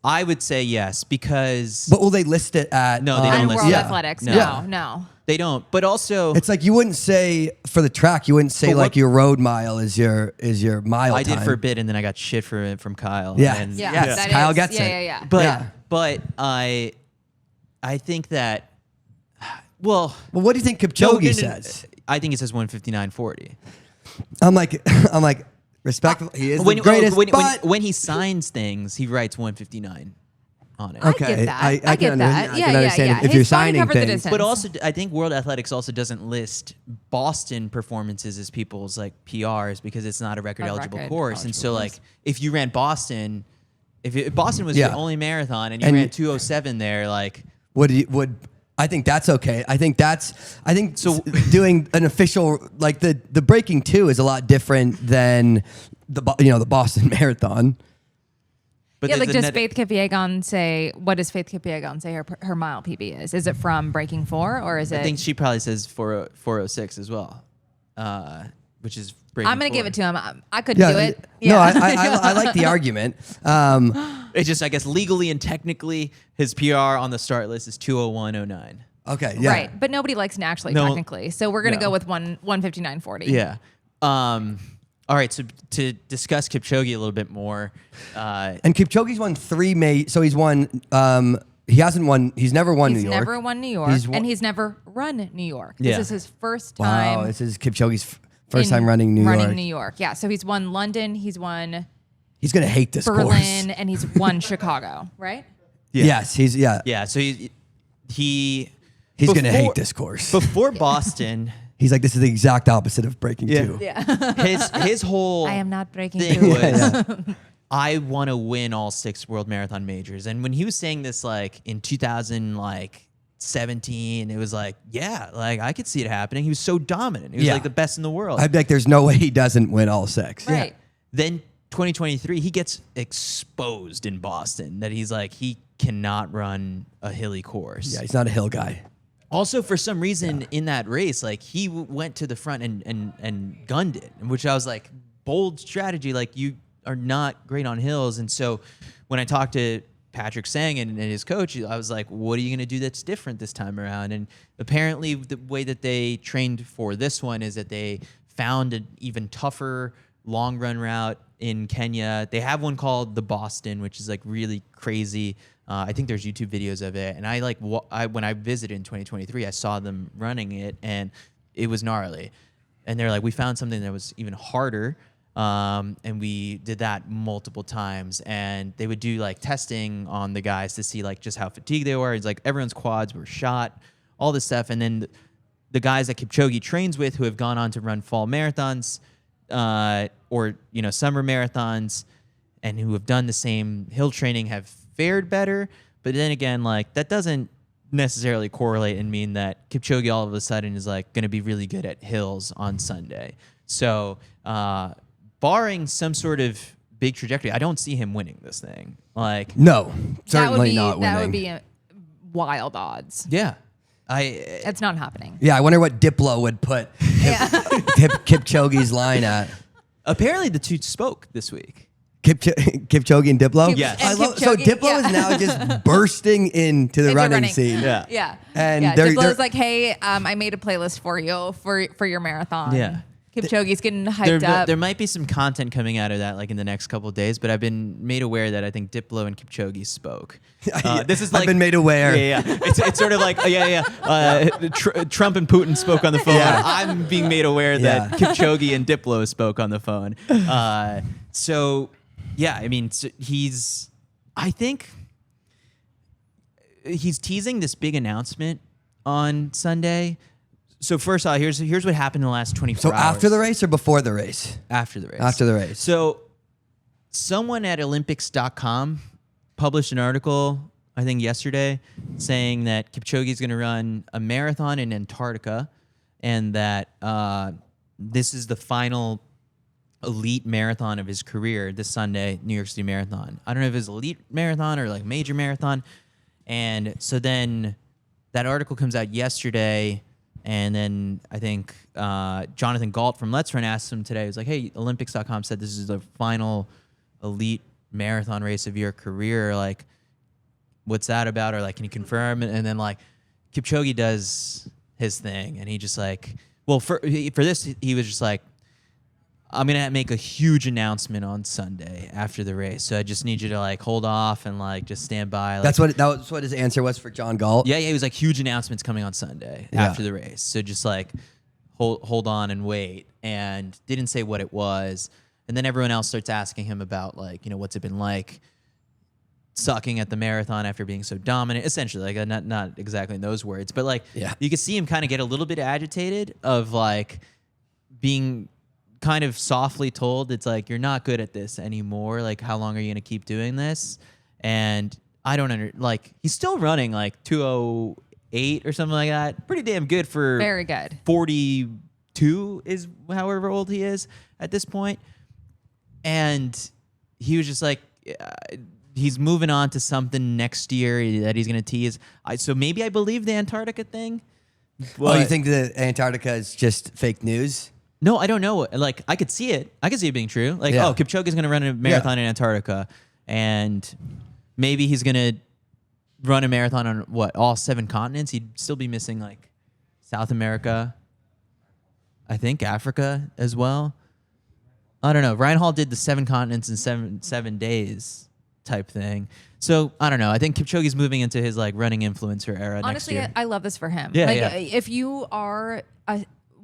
I would say yes because But will they list it at? No, they don't On list World it. Athletics, No. no, no. they don't. But also, It's like you wouldn't say for the track. You wouldn't say But like what- your road mile is your mile. I did time. for a bit, and then I got shit from Kyle. Yeah. And Yeah, Yes, that Kyle is- gets yeah, it. Yeah, yeah, But Yeah. but I think that well, Well, what do you think no, Kipchoge says? I think it says 1:59:40. I'm like, respectful. He is When, the greatest. but when he signs things, he writes 1:59 on it. I Okay, get that. I I can get under- that. I Yeah, can yeah, understand yeah. if His you're body signing covered the things. distance. But also, I think World Athletics also doesn't list Boston performances as people's like PRs because it's not a record eligible record course. And so, eligible like, if you ran Boston, if Boston was Yeah. your only marathon and you And- ran 2:07 there, like, would I think that's okay. I think So- doing an official like the breaking 2 is a lot different than the Boston Marathon. but Yeah, the- like the does net- Faith Kipyegon say, what does Faith Kipyegon say her mile PB is? Is it from breaking 4 or is it? I think she probably says 4:06 as well, which is breaking I'm going to give 4. it to him. I couldn't do it. No, Yeah. I like the argument. It's just, I guess, legally and technically, his PR on the start list is 2:01:09. Okay, yeah. Right. But nobody likes naturally No. technically. So we're going to No. go with 1:59:40. Yeah. All right. So to discuss Kipchoge a little bit more, And Kipchoge's won 3 so he's won. He hasn't won. He's never won He's New York. never won New York, He's and he's never run New York. Yeah. This is his first time. Wow, this is Kipchoge's first in time running New York. New York. Yeah. So he's won London, he's won He's gonna hate this course. Berlin, and he's won Chicago, right? Yeah. Yes, he's yeah. So he's gonna hate this course. Before Boston, He's like, this is the exact opposite of breaking 2. Yeah. his whole I am not breaking thing through. was, I want to win all 6 world marathon majors. And when he was saying this, like in 2017, it was like, yeah, like I could see it happening. He was so dominant. He was Yeah. like the best in the world. I'd be like, there's no way he doesn't win all 6. Right. Then 2023, he gets exposed in Boston that he's like, he cannot run a hilly course. Yeah, he's not a hill guy. Also, for some reason in that race, like he went to the front and gunned it, which I was like, bold strategy. Like you are not great on hills. And so when I talked to Patrick Sang and his coach, I was like, what are you going to do that's different this time around? And apparently the way that they trained for this one is that they found an even tougher long run route in Kenya. They have one called the Boston, which is like really crazy. I think there's YouTube videos of it. And I like when I visited in 2023, I saw them running it and it was gnarly. And they're like, we found something that was even harder. And we did that multiple times. And they would do like testing on the guys to see like just how fatigued they were. It's like everyone's quads were shot, all this stuff. And then the guys that Kipchoge trains with who have gone on to run fall marathons, or summer marathons, and who have done the same hill training have fared better. But then again, like that doesn't necessarily correlate and mean that Kipchoge all of a sudden is like going to be really good at hills on Sunday. So barring some sort of big trajectory, I don't see him winning this thing. Like No, certainly not winning. That would be wild odds. yeah, It's not happening. Yeah, I wonder what Diplo would put Kipchoge's line at. apparently the two spoke this week. Kipchoge and Diplo? Yes. I And love, so Kipchoge, Diplo yeah. is now just bursting into the Into running running. scene. Yeah. Yeah. And yeah. they're- Diplo's they're- like, hey, I made a playlist for you for your marathon. Yeah. Kipchoge's getting hyped There, up. there might be some content coming out of that like in the next couple of days, but I've been made aware that I think Diplo and Kipchoge spoke. This is I've like, been made aware. Yeah. It's sort of like, Trump and Putin spoke on the phone. Yeah. I'm being made aware that Kipchoge and Diplo spoke on the phone. So, yeah, I mean, I think he's teasing this big announcement on Sunday. So first off, here's what happened in the last 24 So hours. after the race or before the race? After the race. After the race. So someone at Olympics.com published an article, I think yesterday, saying that Kipchoge is going to run a marathon in Antarctica and that this is the final elite marathon of his career this Sunday, New York City Marathon. I don't know if it's elite marathon or like major marathon. And so then that article comes out yesterday, and then I think Jonathan Galt from Let's Run asked him today. He was like, hey, Olympics.com said this is the final elite marathon race of your career. Like, what's that about? Or like, can you confirm? And then like Kipchoge does his thing, and he just like, well, for this, he was just like, I'm going to make a huge announcement on Sunday after the race. So I just need you to like hold off and like just stand by. Like, that was what his answer was for John Galt. Yeah, he was like huge announcements coming on Sunday after the race. So just like hold on and wait, and didn't say what it was. And then everyone else starts asking him about like, what's it been like sucking at the marathon after being so dominant, essentially, like not exactly in those words, but like you could see him kind of get a little bit agitated of like being kind of softly told, it's like, you're not good at this anymore. Like, how long are you going to keep doing this? And I don't like, he's still running like 2:08 or something like that. Pretty damn good for very good. 42 is however old he is at this point. And he was just like, he's moving on to something next year that he's going to tease. So maybe I believe the Antarctica thing. Oh, you think that Antarctica is just fake news? No, I don't know. Like, I could see it. I could see it being true. Like, Kipchoge is going to run a marathon in Antarctica, and maybe he's going to run a marathon on all 7 continents. He'd still be missing like South America, I think Africa as well. I don't know. Ryan Hall did the 7 continents in seven days type thing. So I don't know. I think Kipchoge's moving into his like running influencer era. Honestly, next year. I love this for him. Yeah, like, if you are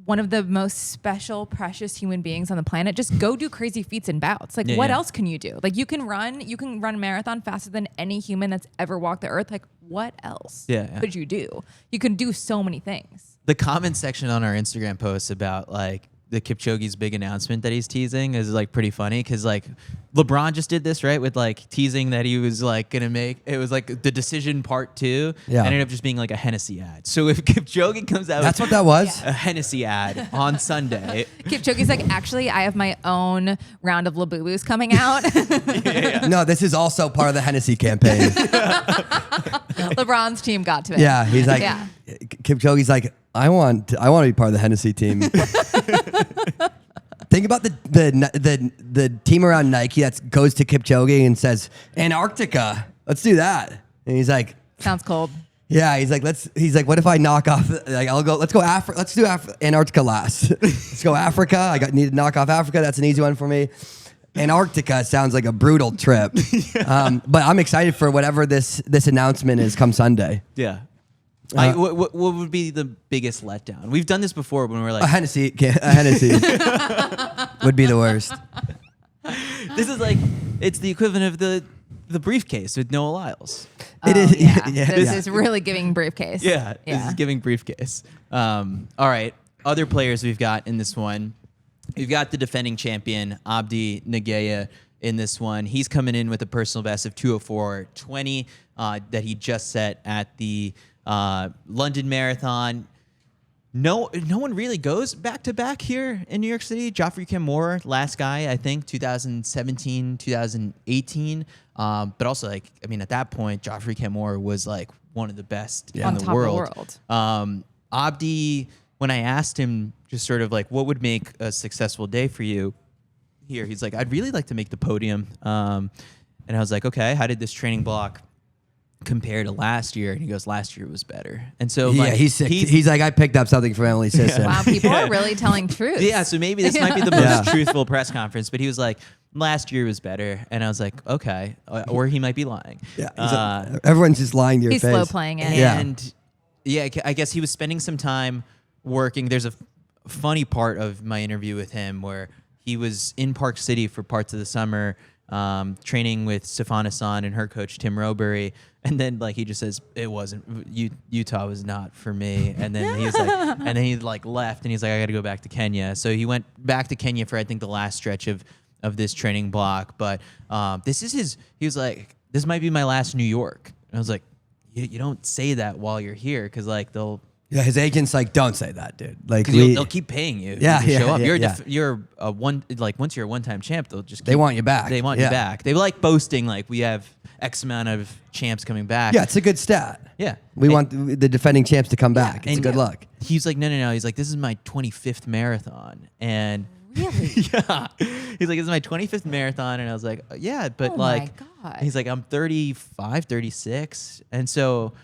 one of the most special, precious human beings on the planet, just go do crazy feats and bouts. Like, what else can you do? Like, you can run a marathon faster than any human that's ever walked the earth. Like, what else could you do? You can do so many things. The comment section on our Instagram posts about like the Kipchoge's big announcement that he's teasing is like pretty funny, because like LeBron just did this, right, with like teasing that he was like gonna make, it was like the decision part 2 ended up just being like a Hennessy ad. So if Kipchoge comes out, that's what that was, a Hennessy ad on Sunday. Kipchoge's like, actually, I have my own round of Labubus coming out. No, this is also part of the Hennessy campaign. LeBron's team got to it. Yeah, he's like, Kipchoge's like, I want to be part of the Hennessy team. Think about the team around Nike that goes to Kipchoge and says, Antarctica, let's do that. And he's like, sounds cold. Yeah, he's like, what if I knock off? Like, let's do Antarctica last. Let's go Africa. Need to knock off Africa. That's an easy one for me. Antarctica sounds like a brutal trip. But I'm excited for whatever this announcement is come Sunday. Yeah. What would be the biggest letdown? We've done this before when we're like, a Hennessy would be the worst. This is like, it's the equivalent of the briefcase with Noah Lyles. It is. This is really giving briefcase. This is giving briefcase. All right, other players we've got in this one. We've got the defending champion, Abdi Nagaya, in this one. He's coming in with a personal best of 2:04:20 that he just set at the London Marathon. No one really goes back-to-back here in New York City. Geoffrey Kamworor, last guy, I think, 2017, 2018. But also, like, I mean, at that point, Geoffrey Kamworor was like one of the best in the world. Abdi, when I asked him just sort of like, what would make a successful day for you here? He's like, I'd really like to make the podium. And I was like, okay, how did this training block compare to last year? And he goes, last year was better. And so he's sick. He's like, I picked up something from Emily Sisson. Wow, people are really telling truth. Yeah, so maybe this might be the most truthful press conference, but he was like, last year was better. And I was like, okay. Or he might be lying. Yeah, everyone's just lying to your face. He's slow playing it. And I guess he was spending some time working. There's a funny part of my interview with him where he was in Park City for parts of the summer, training with Stefan Hassan and her coach Tim Rowbury, and then like he just says it wasn't Utah was not for me, and then he was like, and then he like left, and he's like, I got to go back to Kenya. So he went back to Kenya for I think the last stretch of this training block. But this is his. He was like, this might be my last New York. And I was like, you don't say that while you're here, because like they'll Yeah, his agent's like, don't say that, dude. Like, they'll keep paying you. Yeah, to show yeah, up. yeah, You're a one, like once you're a one-time champ, they'll just They want you back. They want you Yeah. back. They like boasting like we have X amount of champs coming back. Yeah, it's a good stat. Yeah. We want the defending champs to come back. It's and good luck. He's like, no. He's like, this is my 25th marathon, and Really? yeah, he's like, this is my 25th marathon, and I was like, yeah, but Oh my like, God. he's like, I'm 35, 36, and so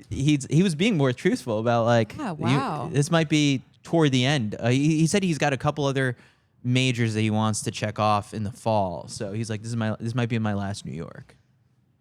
he was being more truthful about like, Yeah, wow. this might be toward the end. He said he's got a couple other majors that he wants to check off in the fall, so he's like, this might be my last New York.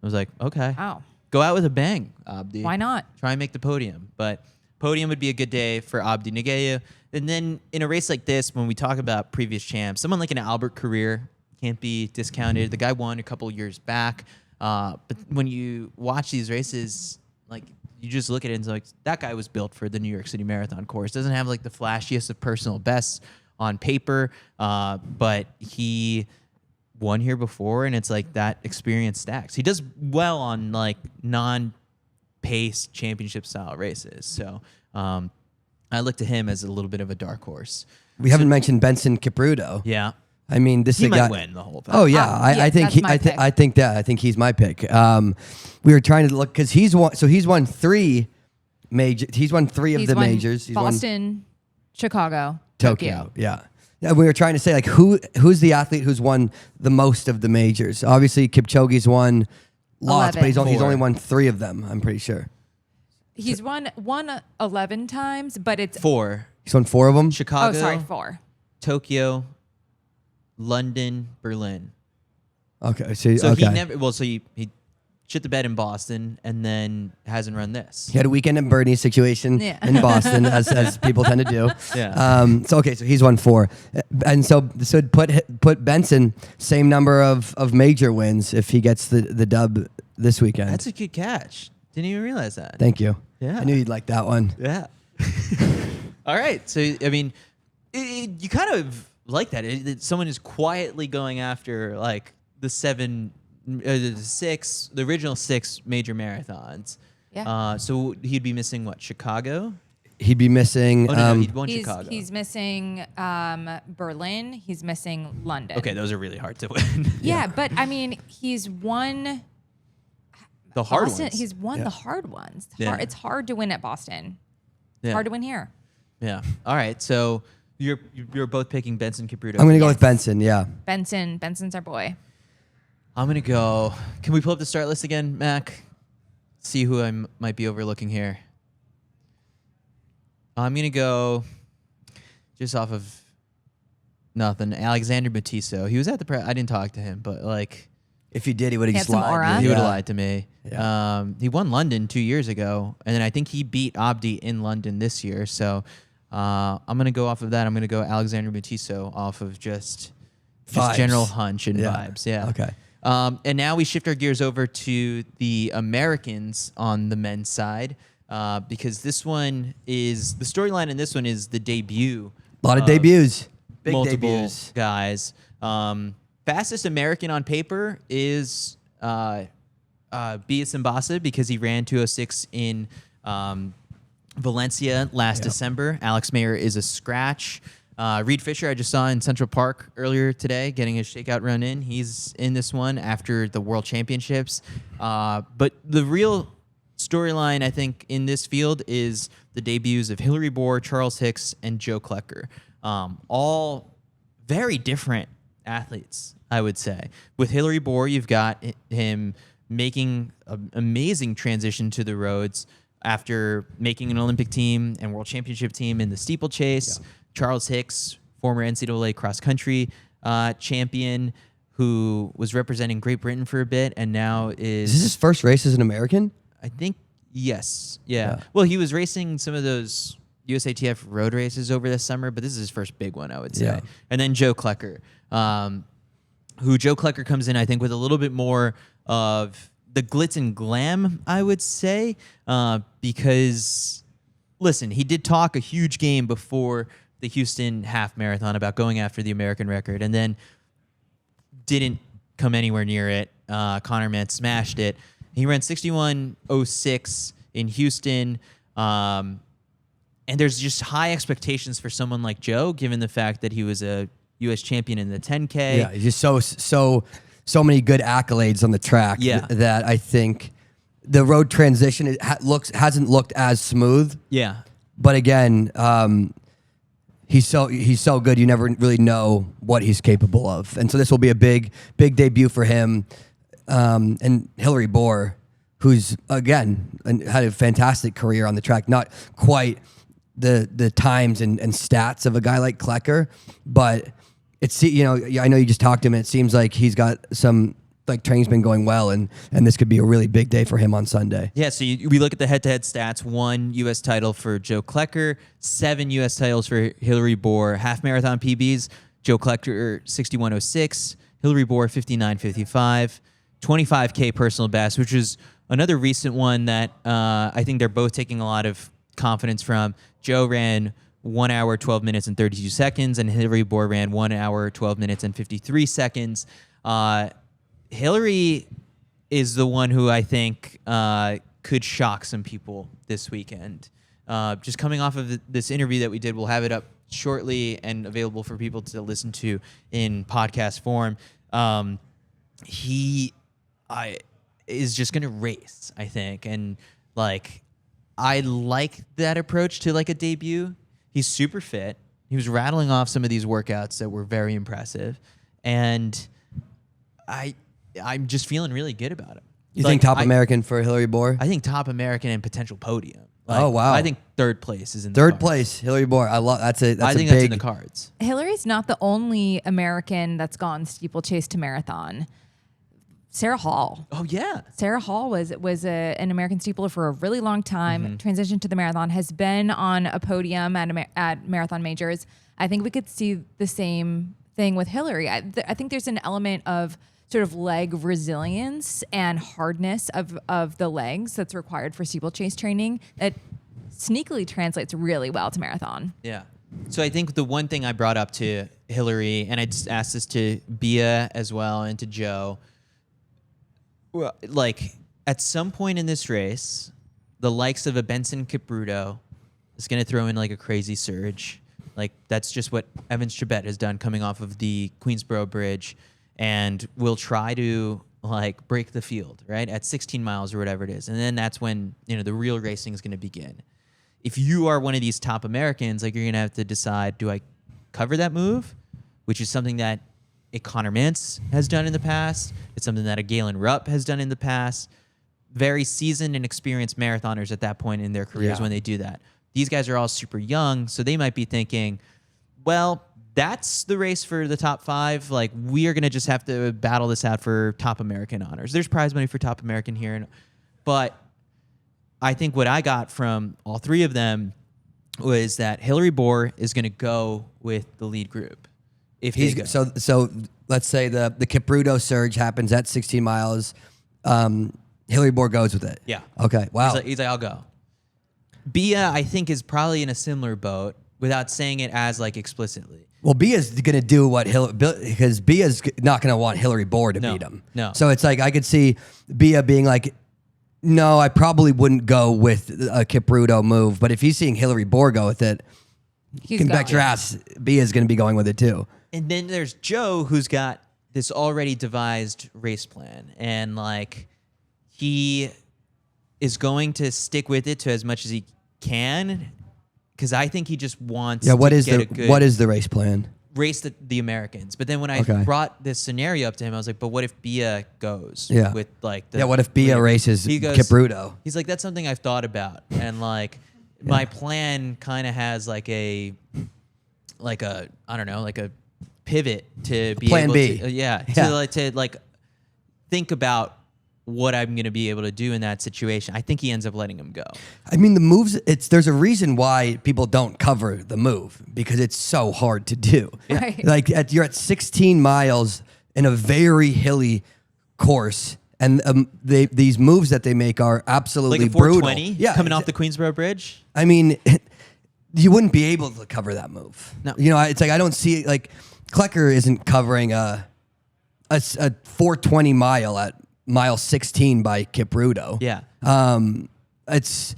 I was like, okay, Wow. go out with a bang, Abdi. Why not? Try and make the podium. But podium would be a good day for Abdi Nagaya. And then in a race like this, when we talk about previous champs, someone like an Albert Career can't be discounted. The guy won a couple years back. But when you watch these races, like you just look at it and it's like, that guy was built for the New York City Marathon course. Doesn't have like the flashiest of personal bests on paper, but he won here before, and it's like that experience stacks. He does well on like non-pace championship style races. So I look to him as a little bit of a dark horse. We haven't mentioned Benson Kipruto. Yeah. I mean, this He is a might guy. win the whole thing. Oh yeah, Yeah, I think that's he, my pick. I think he's my pick. We were trying to look because he's won 3 major. He's won 3 of He's the won majors. He's won Boston, Chicago, Tokyo. Yeah. Yeah, we were trying to say like who's the athlete who's won the most of the majors. Obviously, Kipchoge's won lots, but 11. he's only 4. won 3 of them. I'm pretty sure. He's won 11 times, but it's 4. He's won 4 of them. Chicago, 4. Tokyo, London, Berlin. Okay, so So okay. he shit the bed in Boston and then hasn't run this. He had a weekend in Bernie situation Yeah. in Boston, as people tend to do. Yeah. So he's won 4, and so put Benson same number of major wins if he gets the dub this weekend. That's a good catch. Didn't even realize that. Thank you. Yeah. I knew you'd like that one. Yeah. All right. So, I mean, you kind of like that. Someone is quietly going after like the original 6 major marathons. Yeah. So he'd be missing what? Chicago? He'd be missing. Oh, no, he'd won He's, Chicago. he's missing Berlin. He's missing London. Okay, those are really hard to win. Yeah, but I mean, he's won The hard Boston. ones. He's won the hard ones. Yeah. It's hard to win at Boston. Yeah. Hard to win here. Yeah. All right. So you're both picking Benson Kipruto. I'm gonna go with Yes. Benson. Yeah. Benson's our boy. I'm going to go. Can we pull up the start list again, Mac? See who I might be overlooking here. I'm going to go just off of nothing. Alexander Batiso. He was at the I didn't talk to him, but like If he did, he would have He just had some lied. aura. he would have Yeah. lied to me. Yeah. He won London 2 years ago, and then I think he beat Abdi in London this year. So I'm going to go off of that. I'm going to go Alexander Batiso off of just Vibes. general hunch and Yeah. vibes. Yeah. Okay. And now we shift our gears over to the Americans on the men's side because this one is the storyline in this one is the debut. A lot of debuts. Big multiple debuts. guys. Fastest American on paper is Bia Simbasa because he ran 2:06 in Valencia last December. Alex Mayer is a scratch. Reed Fisher, I just saw in Central Park earlier today, getting his shakeout run in. He's in this one after the World Championships. But the real storyline, I think, in this field is the debuts of Hillary Bohr, Charles Hicks, and Joe Klecker. All very different athletes, I would say. With Hillary Bohr, you've got him making an amazing transition to the roads after making an Olympic team and World Championship team in the steeplechase. Yeah. Charles Hicks, former NCAA cross country champion, who was representing Great Britain for a bit and now Is this his first race as an American? I think, yes. Yeah. Well, he was racing some of those USATF road races over the summer, but this is his first big one, I would say. Yeah. And then Joe Klecker, who Joe Klecker comes in, I think, with a little bit more of the glitz and glam, I would say, because, listen, he did talk a huge game before the Houston half marathon about going after the American record and then didn't come anywhere near it. Conor Mann smashed it. He ran 61:06 in Houston. And there's just high expectations for someone like Joe, given the fact that he was a U.S. champion in the 10K. Yeah, he's just so many good accolades on the track that I think the road transition hasn't looked as smooth. Yeah. But again, he's so good. You never really know what he's capable of, and so this will be a big debut for him. And Hillary Bohr, who's again had a fantastic career on the track, not quite the times and stats of a guy like Klecker, but it's, I know you just talked to him, and it seems like he's got some, like, training's been going well, and this could be a really big day for him on Sunday. Yeah, so we look at the head-to-head stats: 1 U.S. title for Joe Klecker, 7 U.S. titles for Hillary Bohr, half marathon PBs. Joe Klecker 61:06, Hillary Bohr 59:55, 25K personal best, which is another recent one that I think they're both taking a lot of confidence from. Joe ran 1 hour, 12 minutes, and 32 seconds, and Hillary Bohr ran 1 hour, 12 minutes, and 53 seconds. Hillary is the one who I think could shock some people this weekend. Just coming off of this interview that we did, we'll have it up shortly and available for people to listen to in podcast form. He is just going to race, I think. And, like, I like that approach to, like, a debut. He's super fit. He was rattling off some of these workouts that were very impressive. And I'm just feeling really good about him. You think top American for Hillary Bohr? I think top American and potential podium. Like, oh, wow. I think third place is in the third cards. place, Hillary Bohr. I love that's a I think big, that's in the cards. Hillary's not the only American that's gone steeplechase to marathon. Sarah Hall. Oh, yeah. Sarah Hall was an American steepler for a really long time, transitioned to the marathon, has been on a podium at marathon majors. I think we could see the same thing with Hillary. I think there's an element of sort of leg resilience and hardness of the legs that's required for steeplechase training that sneakily translates really well to marathon. Yeah. So I think the one thing I brought up to Hillary, and I just asked this to Bia as well and to Joe, well, like, at some point in this race, the likes of a Benson Kipruto is going to throw in, like, a crazy surge. Like, that's just what Evans Chebet has done coming off of the Queensboro Bridge, and will try to, like, break the field, right, at 16 miles or whatever it is. And then that's when, the real racing is going to begin. If you are one of these top Americans, like, you're going to have to decide, do I cover that move, which is something that a Connor Mintz has done in the past. It's something that a Galen Rupp has done in the past. Very seasoned and experienced marathoners at that point in their careers when they do that. These guys are all super young, so they might be thinking, well, that's the race for the top 5. Like, we are going to just have to battle this out for top American honors. There's prize money for top American here. But I think what I got from all 3 of them was that Hillary Bohr is going to go with the lead group. If he's so let's say the Kipruto surge happens at 16 miles. Hillary Bohr goes with it. Yeah. Okay. Wow. He's like, I'll go. Bia, I think, is probably in a similar boat without saying it as, like, explicitly. Well, Bia's going to do what because Bia's not going to want Hillary Bohr to beat him. No. So it's like I could see Bia being like, no, I probably wouldn't go with a Kipruto move, but if he's seeing Hillary Bohr go with it, you can bet your ass Bia's going to be going with it too. And then there's Joe, who's got this already devised race plan, and, like, he is going to stick with it to as much as he can, because I think he just wants to get a good what is the race plan? Race the Americans. But then when I brought this scenario up to him, I was like, but what if Bia goes with, like, what if Bia races Kipruto? He's like, that's something I've thought about, and, like, my plan kind of has like a I don't know, like a pivot to be plan able B. to think about what I'm going to be able to do in that situation. I think he ends up letting him go. I mean, the moves, there's a reason why people don't cover the move, because it's so hard to do. Right. Like, you're at 16 miles in a very hilly course, and these moves that they make are absolutely like a brutal. 420 coming off the Queensboro Bridge. I mean, you wouldn't be able to cover that move. No. It's like I don't see, like, Klecker isn't covering a 420 mile at mile 16 by Kipruto. Yeah. It's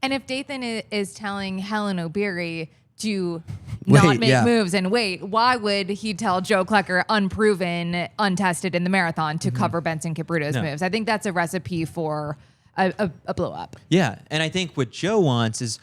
And if Dathan is telling Helen O'Beary to not make moves and wait, why would he tell Joe Klecker, unproven, untested in the marathon, to cover Benson Kipruto's moves? I think that's a recipe for a blow up. Yeah, and I think what Joe wants is,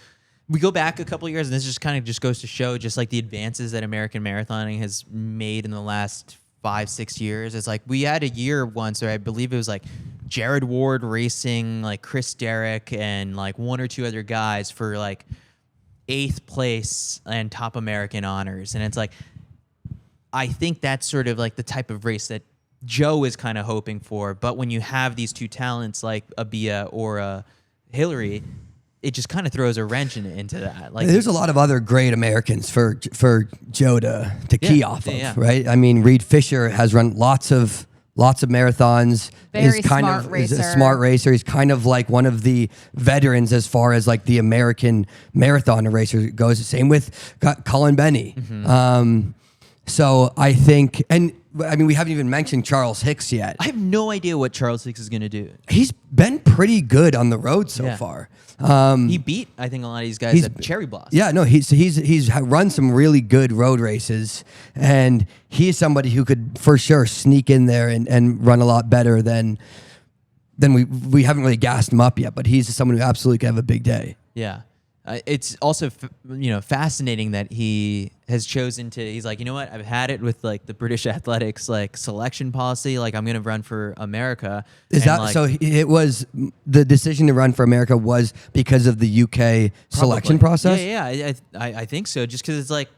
we go back a couple of years, and this just goes to show just like the advances that American marathoning has made in the last 5-6 years. It's like we had a year once, or I believe it was like Jared Ward racing like Chris Derrick and like one or two other guys for like 8th place and top American honors. And it's like, I think that's sort of like the type of race that Joe is kind of hoping for. But when you have these two talents like a Bia or a Hillary, it just kind of throws a wrench into that. Like, there's a lot of other great Americans for Joe to key off of, right? I mean, Reed Fisher has run lots of marathons. Very is kind smart of racer. Is a smart racer. He's kind of like one of the veterans as far as like the American marathon racer goes. Same with Colin Benny. So I think, and I mean, we haven't even mentioned Charles Hicks yet. I have no idea what Charles Hicks is going to do. He's been pretty good on the road so far. He beat, I think, a lot of these guys at Cherry Blossom. Yeah, no, he's run some really good road races, and he's somebody who could for sure sneak in there and run a lot better than we haven't really gassed him up yet. But he's someone who absolutely could have a big day. Yeah. It's also fascinating that he has chosen to. He's like, you know what? I've had it with like the British athletics like selection policy. Like, I'm going to run for America. Is that so? It was the decision to run for America was because of the UK selection process. Yeah. I think so. Just because it's like,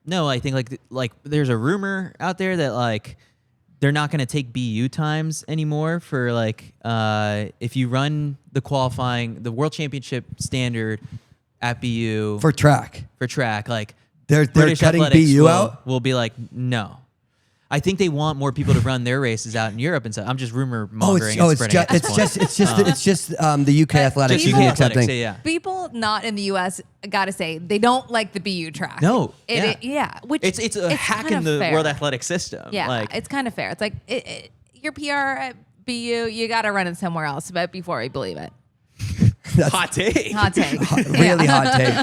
no, I think like there's a rumor out there that like they're not going to take BU times anymore for like if you run the World Championship standard at BU for track, like they're cutting BU out. Will be like, no. I think they want more people to run their races out in Europe and stuff. I'm just rumor mongering. It's just the UK athletics. Just UK athletics. Yeah. People not in the US gotta say they don't like the BU track. No. Which it's a hack in the world athletic system. Yeah, like, it's kind of fair. It's like your PR at BU, you gotta run it somewhere else, but before we believe it. Hot take. Hot take. Really hot take.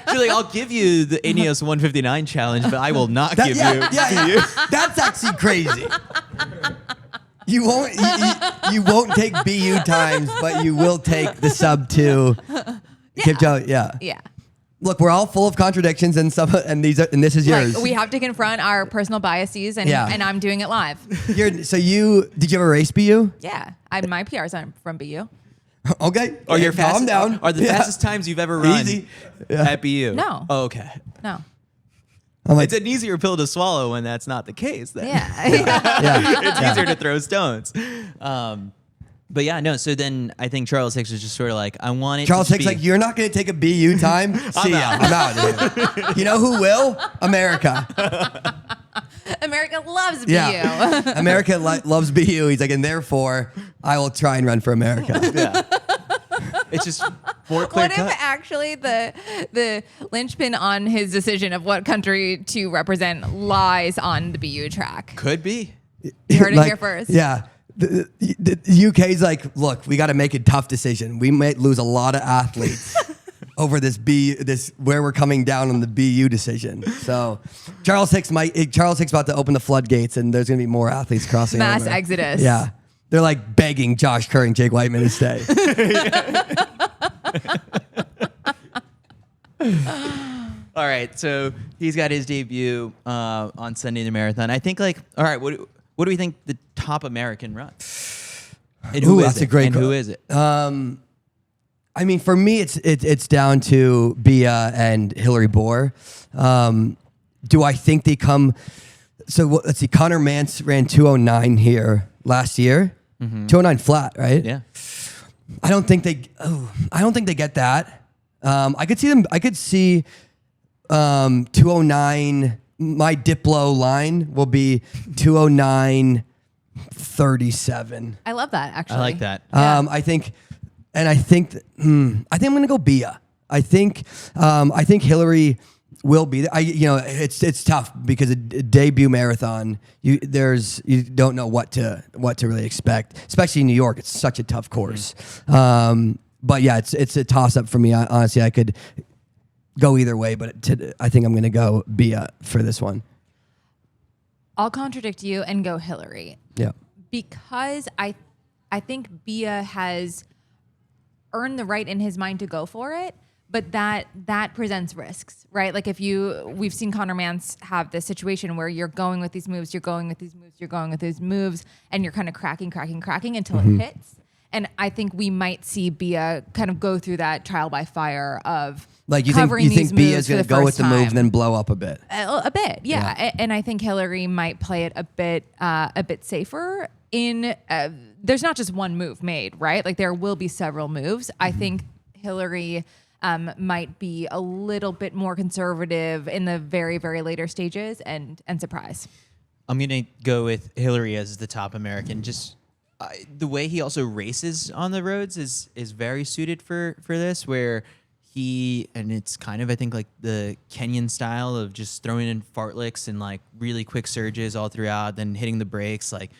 She's like, I'll give you the Ineos 159 challenge, but I will not give you. Yeah. That's actually crazy. You won't take BU times, but you will take the sub 2. Yeah. Look, we're all full of contradictions, and this is yours. Like, we have to confront our personal biases, and I'm doing it live. Did you ever race BU? Yeah, my PRs aren't from BU. Okay. Or your calm down. Are the fastest times you've ever run at BU? No. Oh, okay. No. It's an easier pill to swallow when that's not the case. Then. It's easier to throw stones. But yeah, no. So then I think Charles Hicks was just sort of like, I want it. Charles Hicks like, you're not going to take a BU time. See ya. I'm out. Dude. You know who will? America. America loves BU. Yeah. America loves BU. He's like, and therefore, I will try and run for America. Yeah. It's just more clear cut. What if actually the linchpin on his decision of what country to represent lies on the BU track? Could be. You heard it here first. Yeah. The UK's like, look, we got to make a tough decision. We might lose a lot of athletes over this where we're coming down on the BU decision. So Charles Hicks about to open the floodgates, and there's going to be more athletes crossing mass over. exodus. Yeah. They're like begging Josh Kerr and Jake Whiteman to stay. All right, so he's got his debut on Sunday in the marathon. I think, like, all right, what do we think the top American run? And who is it? Who is it? I mean, for me, it's down to Bia and Hillary Bohr. Do I think they come? So let's see. Connor Mance ran 209 here last year. 209 flat, right? Yeah. I don't think they get that. I could see them. I could see 209. My Diplo line will be 209.37. I love that. Actually, I like that. I think I'm gonna go Bia. I think Hillary will be. It's tough because a debut marathon, you don't know what to really expect, especially in New York. It's such a tough course. but yeah, it's a toss up for me. Honestly, I could go either way, but I think I'm going to go Bia for this one. I'll contradict you and go Hillary. Yeah. Because I think Bia has earned the right in his mind to go for it, but that presents risks, right? Like we've seen Conor Mantz have this situation where you're going with these moves, you're going with these moves, you're going with these moves, and you're kind of cracking until it hits. And I think we might see Bia kind of go through that trial by fire of like you covering think Bia is going to go with the move and then blow up a bit. A bit, yeah. And I think Hillary might play it a bit safer. There's not just one move made, right? Like there will be several moves. I think Hillary might be a little bit more conservative in the very, very later stages and surprise. I'm gonna go with Hillary as the top American. Just the way he also races on the roads is very suited for this, where and it's kind of, I think, like the Kenyan style of just throwing in fartleks and like really quick surges all throughout, then hitting the brakes. Like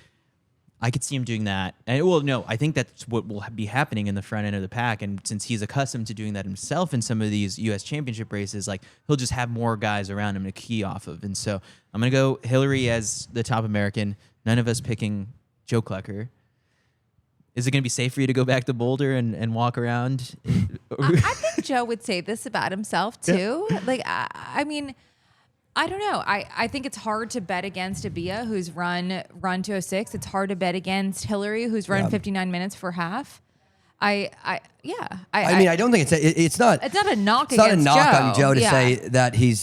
I could see him doing that. And I think that's what will be happening in the front end of the pack. And since he's accustomed to doing that himself in some of these U.S. championship races, like he'll just have more guys around him to key off of. And so I'm going to go Hillary as the top American. None of us picking Joe Klecker. Is it going to be safe for you to go back to Boulder and walk around? I think Joe would say this about himself too. Yeah. Like, I mean, I don't know. I think it's hard to bet against Abia, who's run 206. It's hard to bet against Hillary, who's run 59 minutes for half. I mean, I don't think it's not a knock. It's not a knock Joe. on Joe to say that he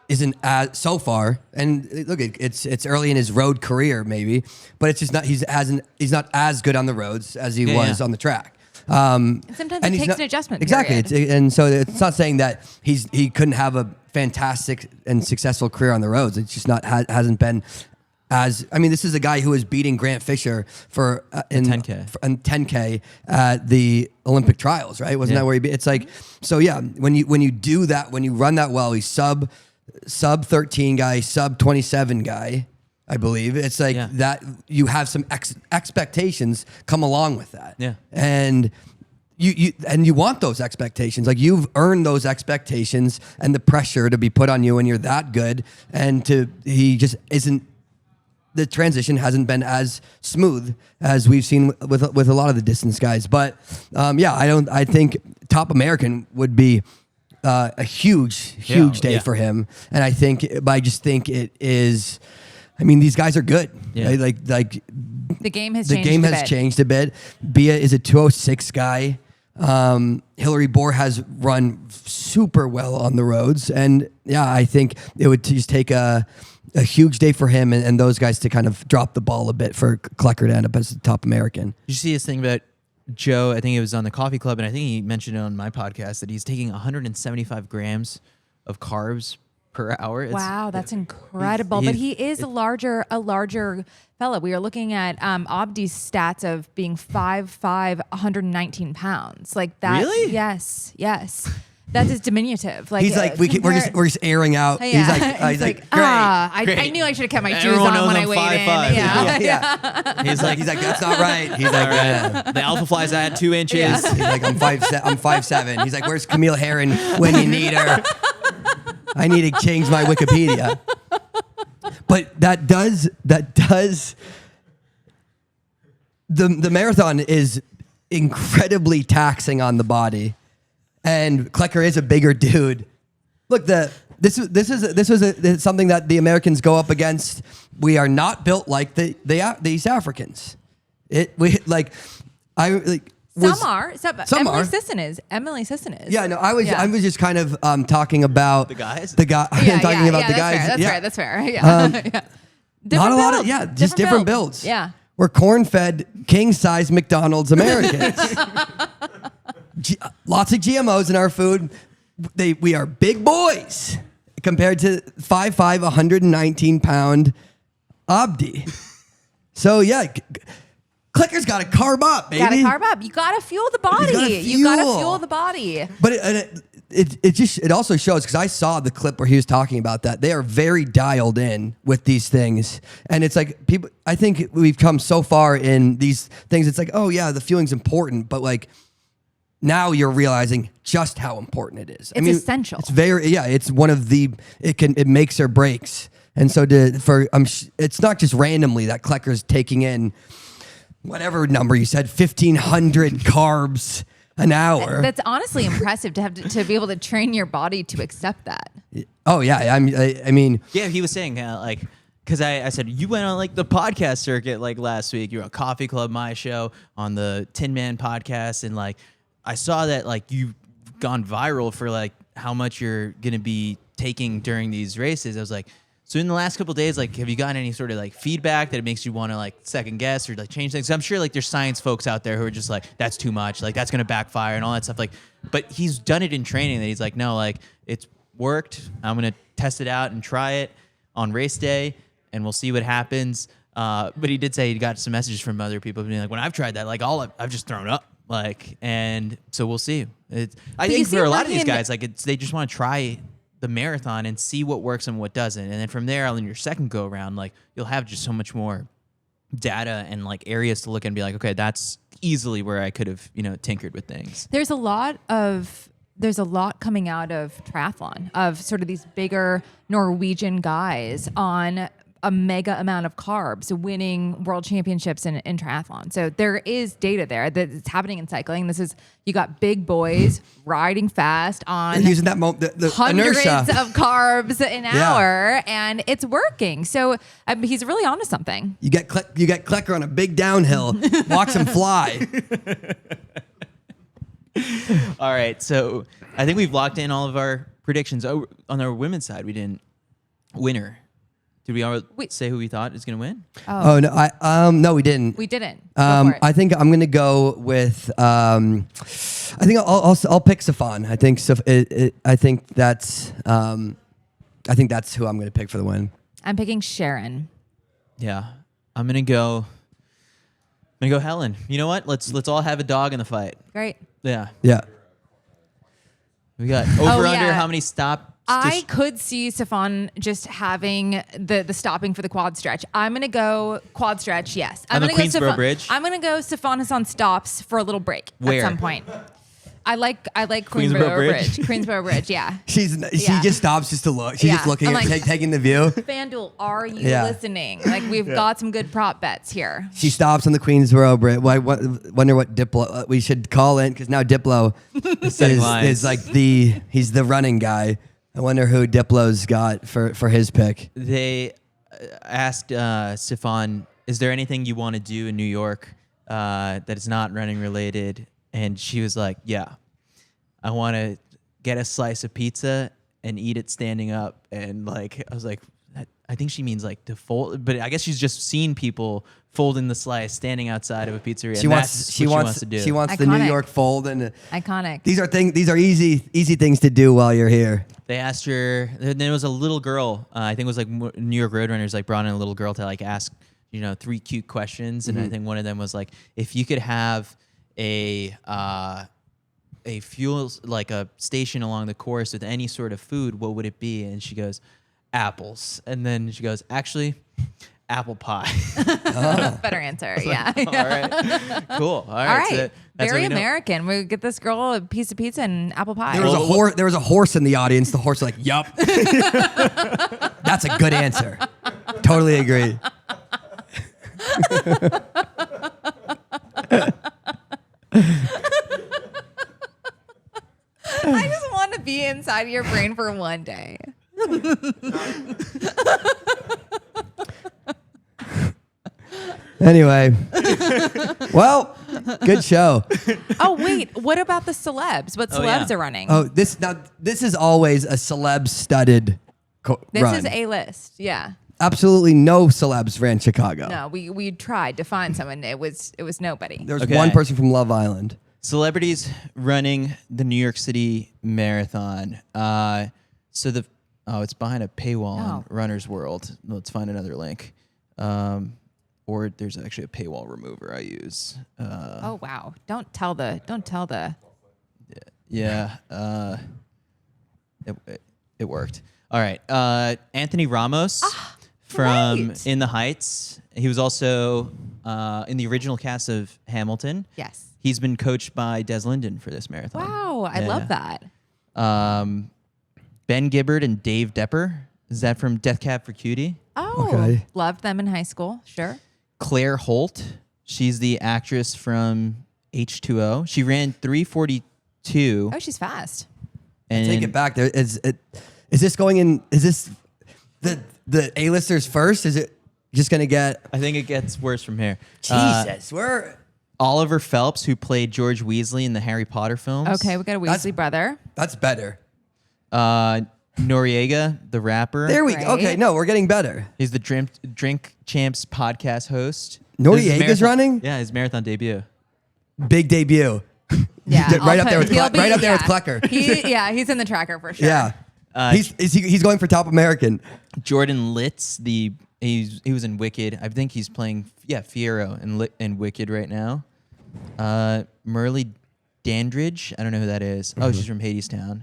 isn't as so far. And look, it's early in his road career maybe, but it's just not he's not as good on the roads as he was on the track. And sometimes it takes an adjustment. Exactly. And so it's not saying that he couldn't have a fantastic and successful career on the roads. It's just hasn't been as. I mean, this is a guy who was beating Grant Fisher for in 10K at the Olympic trials, right? Wasn't that where he beat? It's like, so yeah, when you do that, when you run that well, he's sub 13 guy, sub 27 guy, I believe. It's like that you have some expectations come along with that. Yeah. And you want those expectations. Like you've earned those expectations and the pressure to be put on you when you're that good. And he just isn't, the transition hasn't been as smooth as we've seen with a lot of the distance guys. But I think top American would be a huge day for him. And I just think it is. I mean, these guys are good. Yeah. Right? Like the game has changed a bit. Bia is a 206 guy. Hillary Bohr has run super well on the roads, and I think it would just take a huge day for him and those guys to kind of drop the ball a bit for Klecker to end up as the top American. Did you see this thing about Joe? I think it was on the Coffee Club, and I think he mentioned it on my podcast that he's taking 175 grams of carbs per hour. Wow, that's incredible. But he is a larger fella. We are looking at Abdi's stats of being 5'5", 119 pounds. Like that. Really? Yes. That is diminutive. Like he's like, we're just airing out. Yeah. He's like, great. I knew I should have kept my shoes on when I weighed in. Yeah. He's like, that's not right. He's like, the alpha flies at 2 inches. Yeah. He's like, I'm 5'7". He's like, where's Camille Herron when you need her? I need to change my Wikipedia. But that does the marathon is incredibly taxing on the body. And Klecker is a bigger dude. Look, this was something that the Americans go up against. We are not built like these Africans. Some are. Emily Sisson is. Yeah, no, I was just kind of talking about the guys. Talking about the guys. That's fair. Yeah. Not a lot of just different builds. Yeah. We're corn-fed, king-size McDonald's Americans. Lots of GMOs in our food. We are big boys compared to 5'5", 119-pound Abdi. So Klecker's got to carb up, baby. You got to fuel the body. You got to fuel the body. But it also shows, because I saw the clip where he was talking about that. They are very dialed in with these things. And it's like I think we've come so far in these things. It's like, oh yeah, the fueling's important. But like now you're realizing just how important it is. It's essential. It's it's one of the, it makes or breaks. And so it's not just randomly that Klecker's taking in whatever number you said, 1,500 carbs an hour. That's honestly impressive to have to be able to train your body to accept that. Oh yeah. I mean, Yeah, he was saying like, because I said, you went on like the podcast circuit like last week. You were on Coffee Club, my show, on the Tin Man podcast. And like, I saw that like you've gone viral for like how much you're going to be taking during these races. I was like, so in the last couple of days, like, have you gotten any sort of like feedback that it makes you want to like second guess or like change things? I'm sure like there's science folks out there who are just like, that's too much. Like that's going to backfire and all that stuff. Like, but he's done it in training that he's like, no, like it's worked. I'm going to test it out and try it on race day and we'll see what happens. But he did say he got some messages from other people being like, when I've tried that, like I've just thrown up. Like, and so we'll see. I think for a lot of these guys, like they just want to try the marathon and see what works and what doesn't. And then from there, on your second go around, like you'll have just so much more data and like areas to look at and be like, okay, that's easily where I could have, tinkered with things. There's a lot coming out of triathlon of sort of these bigger Norwegian guys on a mega amount of carbs winning world championships in triathlon. So there is data there that it's happening in cycling. You got big boys riding fast on using that the hundreds inertia of carbs an hour, and it's working. So he's really onto something. You get Klecker on a big downhill, watch him fly. All right, so I think we've locked in all of our predictions. Oh, on our women's side, we didn't winner. Did we already say who we thought is going to win? Oh no, no, we didn't. We didn't. Go for it. I think I'm going to go with. I think I'll pick Safan. I think that's who I'm going to pick for the win. I'm picking Sharon. Yeah, I'm going to go Helen. You know what? Let's all have a dog in the fight. Great. Yeah. Yeah. We got over under how many stop. I could see Safan just having the stopping for the quad stretch. I'm going to go quad stretch, yes. On the Queensboro Bridge? I'm going to go Safan Hassan stops for a little break Where? at some point. I like Queensboro Bridge. Queensboro Bridge, yeah. She just stops just to look. She's just looking at taking the view. FanDuel, are you listening? Like we've got some good prop bets here. She stops on the Queensboro Bridge. Wonder what Diplo we should call in, because now Diplo is like he's the running guy. I wonder who Diplo's got for his pick. They asked Sifan, is there anything you want to do in New York that is not running related? And she was like, yeah, I want to get a slice of pizza and eat it standing up. And like, I was like, I think she means like to fold, but I guess she's just seen people folding the slice standing outside of a pizzeria. She wants to do. She wants Iconic. the New York fold, and Iconic. These are easy things to do while you're here. They asked her, and there was a little girl. I think it was like New York Roadrunners, like brought in a little girl to like ask, 3 cute questions, and I think one of them was like, if you could have a fuel, like a station along the course with any sort of food, what would it be? And she goes, apples. And then she goes, actually, apple pie. Better answer. Yeah. All right. Cool. All right. So that's very American. We get this girl a piece of pizza and apple pie. There was a horse in the audience. The horse was like, yup. That's a good answer. Totally agree. I just want to be inside of your brain for one day. Anyway, well, good show. Oh wait, what about the celebs? What celebs are running? Oh, this is always a celeb-studded run. This is A-list. Yeah. Absolutely no celebs ran Chicago. No, we tried to find someone. It was nobody. There's one person from Love Island. Celebrities running the New York City Marathon. It's behind a paywall on Runner's World. Let's find another link. Or there's actually a paywall remover I use. Oh wow! Don't tell the. Yeah. It worked. All right. Anthony Ramos from right. In the Heights. He was also in the original cast of Hamilton. Yes. He's been coached by Des Linden for this marathon. Wow, I love that. Ben Gibbard and Dave Depper. Is that from Death Cab for Cutie? Oh, Okay. loved them in high school. Sure. Claire Holt. She's the actress from H2O. She ran 3:42. Oh, she's fast. And Take it back. Is this going in? Is this the A-listers first? Is it just going to get? I think it gets worse from here. Jesus, we're. Oliver Phelps, who played George Weasley in the Harry Potter films. Okay, we got a Weasley brother. That's better. Noriega, the rapper. There we Right. go. Okay, no, we're getting better. He's the Drink Champs podcast host. Noriega's This is marathon- running? Yeah, his marathon debut. Big debut. Yeah, right I'll up there put- with he'll be- right up there with yeah. Klecker. He's in the tracker for sure. Yeah. He's going for top American. Jordan Litz, he was in Wicked. I think he's playing Fiero in Wicked right now. Merle Dandridge, I don't know who that is. Oh, she's from Hadestown.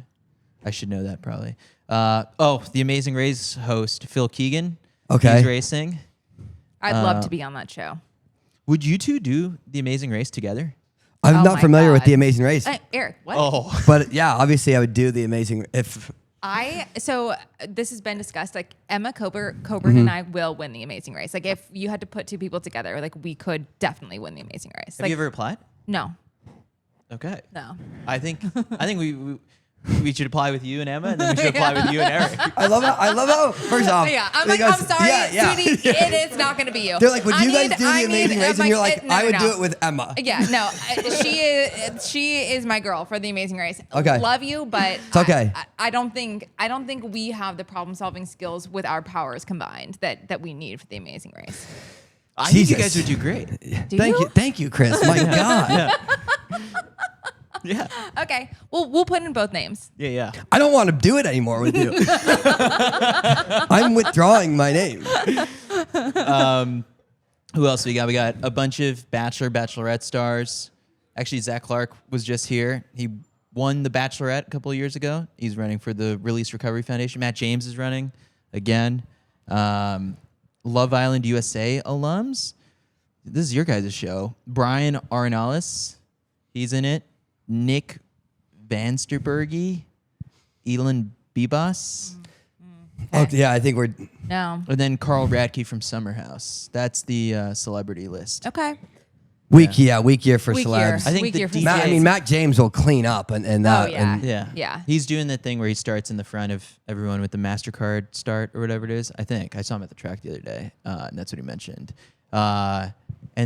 I should know that probably. The Amazing Race host Phil Keegan. Okay. He's racing. I'd love to be on that show. Would you two do the Amazing Race together? I'm Oh not my familiar with God. the Amazing Race, Eric, what? Oh, but yeah, obviously I would do the Amazing if. So this has been discussed. Like Emma Coburn and I will win the Amazing Race. Like if you had to put two people together, like we could definitely win the Amazing Race. have Like you ever applied? no, Okay. no. I think we should apply with you and Emma, and then we should apply with you and Eric. I love how. First off, Yeah, I'm they like, goes- I'm sorry, yeah. sweetie. It is not going to be you. They're like, would I you guys need- do the I Amazing need- Race? I'm And you're like, no, I would no. do it with Emma. Yeah, no, she is my girl for the Amazing Race. Okay. Love you, but It's okay. I don't think we have the problem solving skills with our powers combined that we need for the Amazing Race. I think you Jesus. guys would do great. Thank you, Chris. My God, Yeah. Okay, we'll put in both names. Yeah. I don't want to do it anymore with you. I'm withdrawing my name. Who else we got? We got a bunch of Bachelorette stars. Actually, Zach Clark was just here. He won the Bachelorette a couple of years ago. He's running for the Release Recovery Foundation. Matt James is running again. Love Island USA alums. This is your guys' show. Brian Arenalis, he's in it. Nick Vansterbergy, Elin Bibas, Oh, yeah, I think we're. No. and then Carl Radke from Summer House. That's the celebrity list. Okay. Weak year for Weak celebs. year. I think Weak the year for DJ celebs. Matt James will clean up and that. Oh, yeah. and- Yeah. He's doing that thing where he starts in the front of everyone with the MasterCard start or whatever it is. I think. I saw him at the track the other day, and that's what he mentioned. And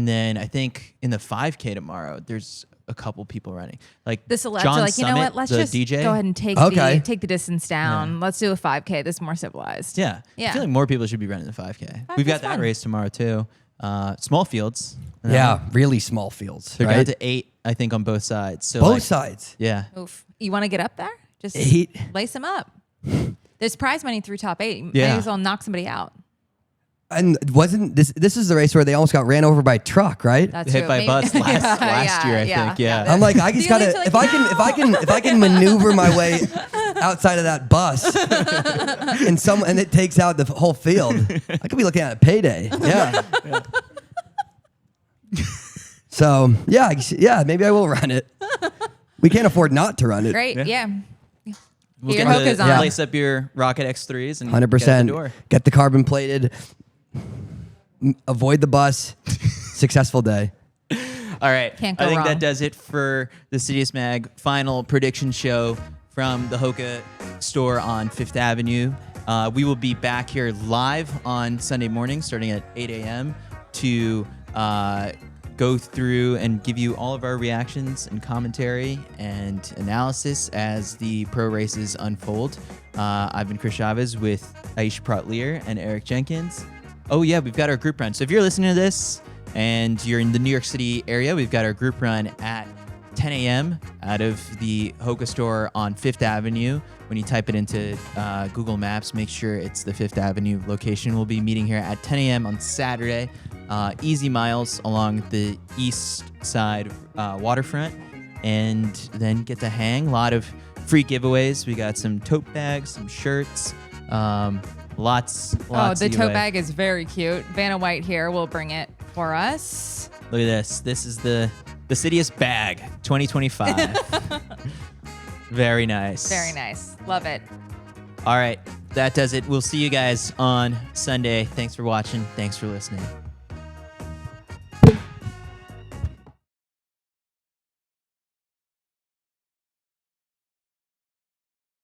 then I think in the 5K tomorrow, there's a couple people running. Like The celebs John are like, you know Summit, what? Let's the just DJ. go ahead and take the distance down. Let's do a 5K. This is more civilized. Yeah. Yeah. I feel like more people should be running the 5K. We've got 5K's that fun. race tomorrow too. Small fields. Yeah, really small fields. They're right? down to 8, I think, on both sides. So Both like, sides. Yeah. Oof. You want to get up there? Just 8. lace them up. There's prize money through top 8. Might Yeah. as well knock somebody out. And wasn't this is the race where they almost got ran over by a truck, right? That's Hit true. by a Maybe- bus last year, I think. Yeah. I'm like, I just The only gotta two, if like, I can maneuver my way outside of that bus and it takes out the whole field. I could be looking at a payday. Yeah. So maybe I will run it. We can't afford not to run it. Great. Yeah. We'll Your get Hoka's to on. lace up your Rocket X3s and 100%. get out the door. Get the carbon plated. Avoid the bus. Successful day. All right. Can't go I think wrong. that does it for the CITIUS Mag final prediction show from the Hoka store on 5th Avenue. We will be back here live on Sunday morning starting at 8 a.m. to go through and give you all of our reactions and commentary and analysis as the pro races unfold. I've been Chris Chavez with Aisha Pratt-Lear and Eric Jenkins. Oh, yeah, we've got our group run. So if you're listening to this and you're in the New York City area, we've got our group run at 10 a.m. out of the Hoka store on 5th Avenue. When you type it into Google Maps, make sure it's the 5th Avenue location. We'll be meeting here at 10 a.m. on Saturday. Easy miles along the east side waterfront, and then get to hang. A lot of free giveaways. We got some tote bags, some shirts, lots Oh, the to give tote away. bag is very cute. Vanna White here will bring it for us. Look at this. This is the CITIUS bag 2025. Very nice. Very nice. Love it. All right. That does it. We'll see you guys on Sunday. Thanks for watching. Thanks for listening.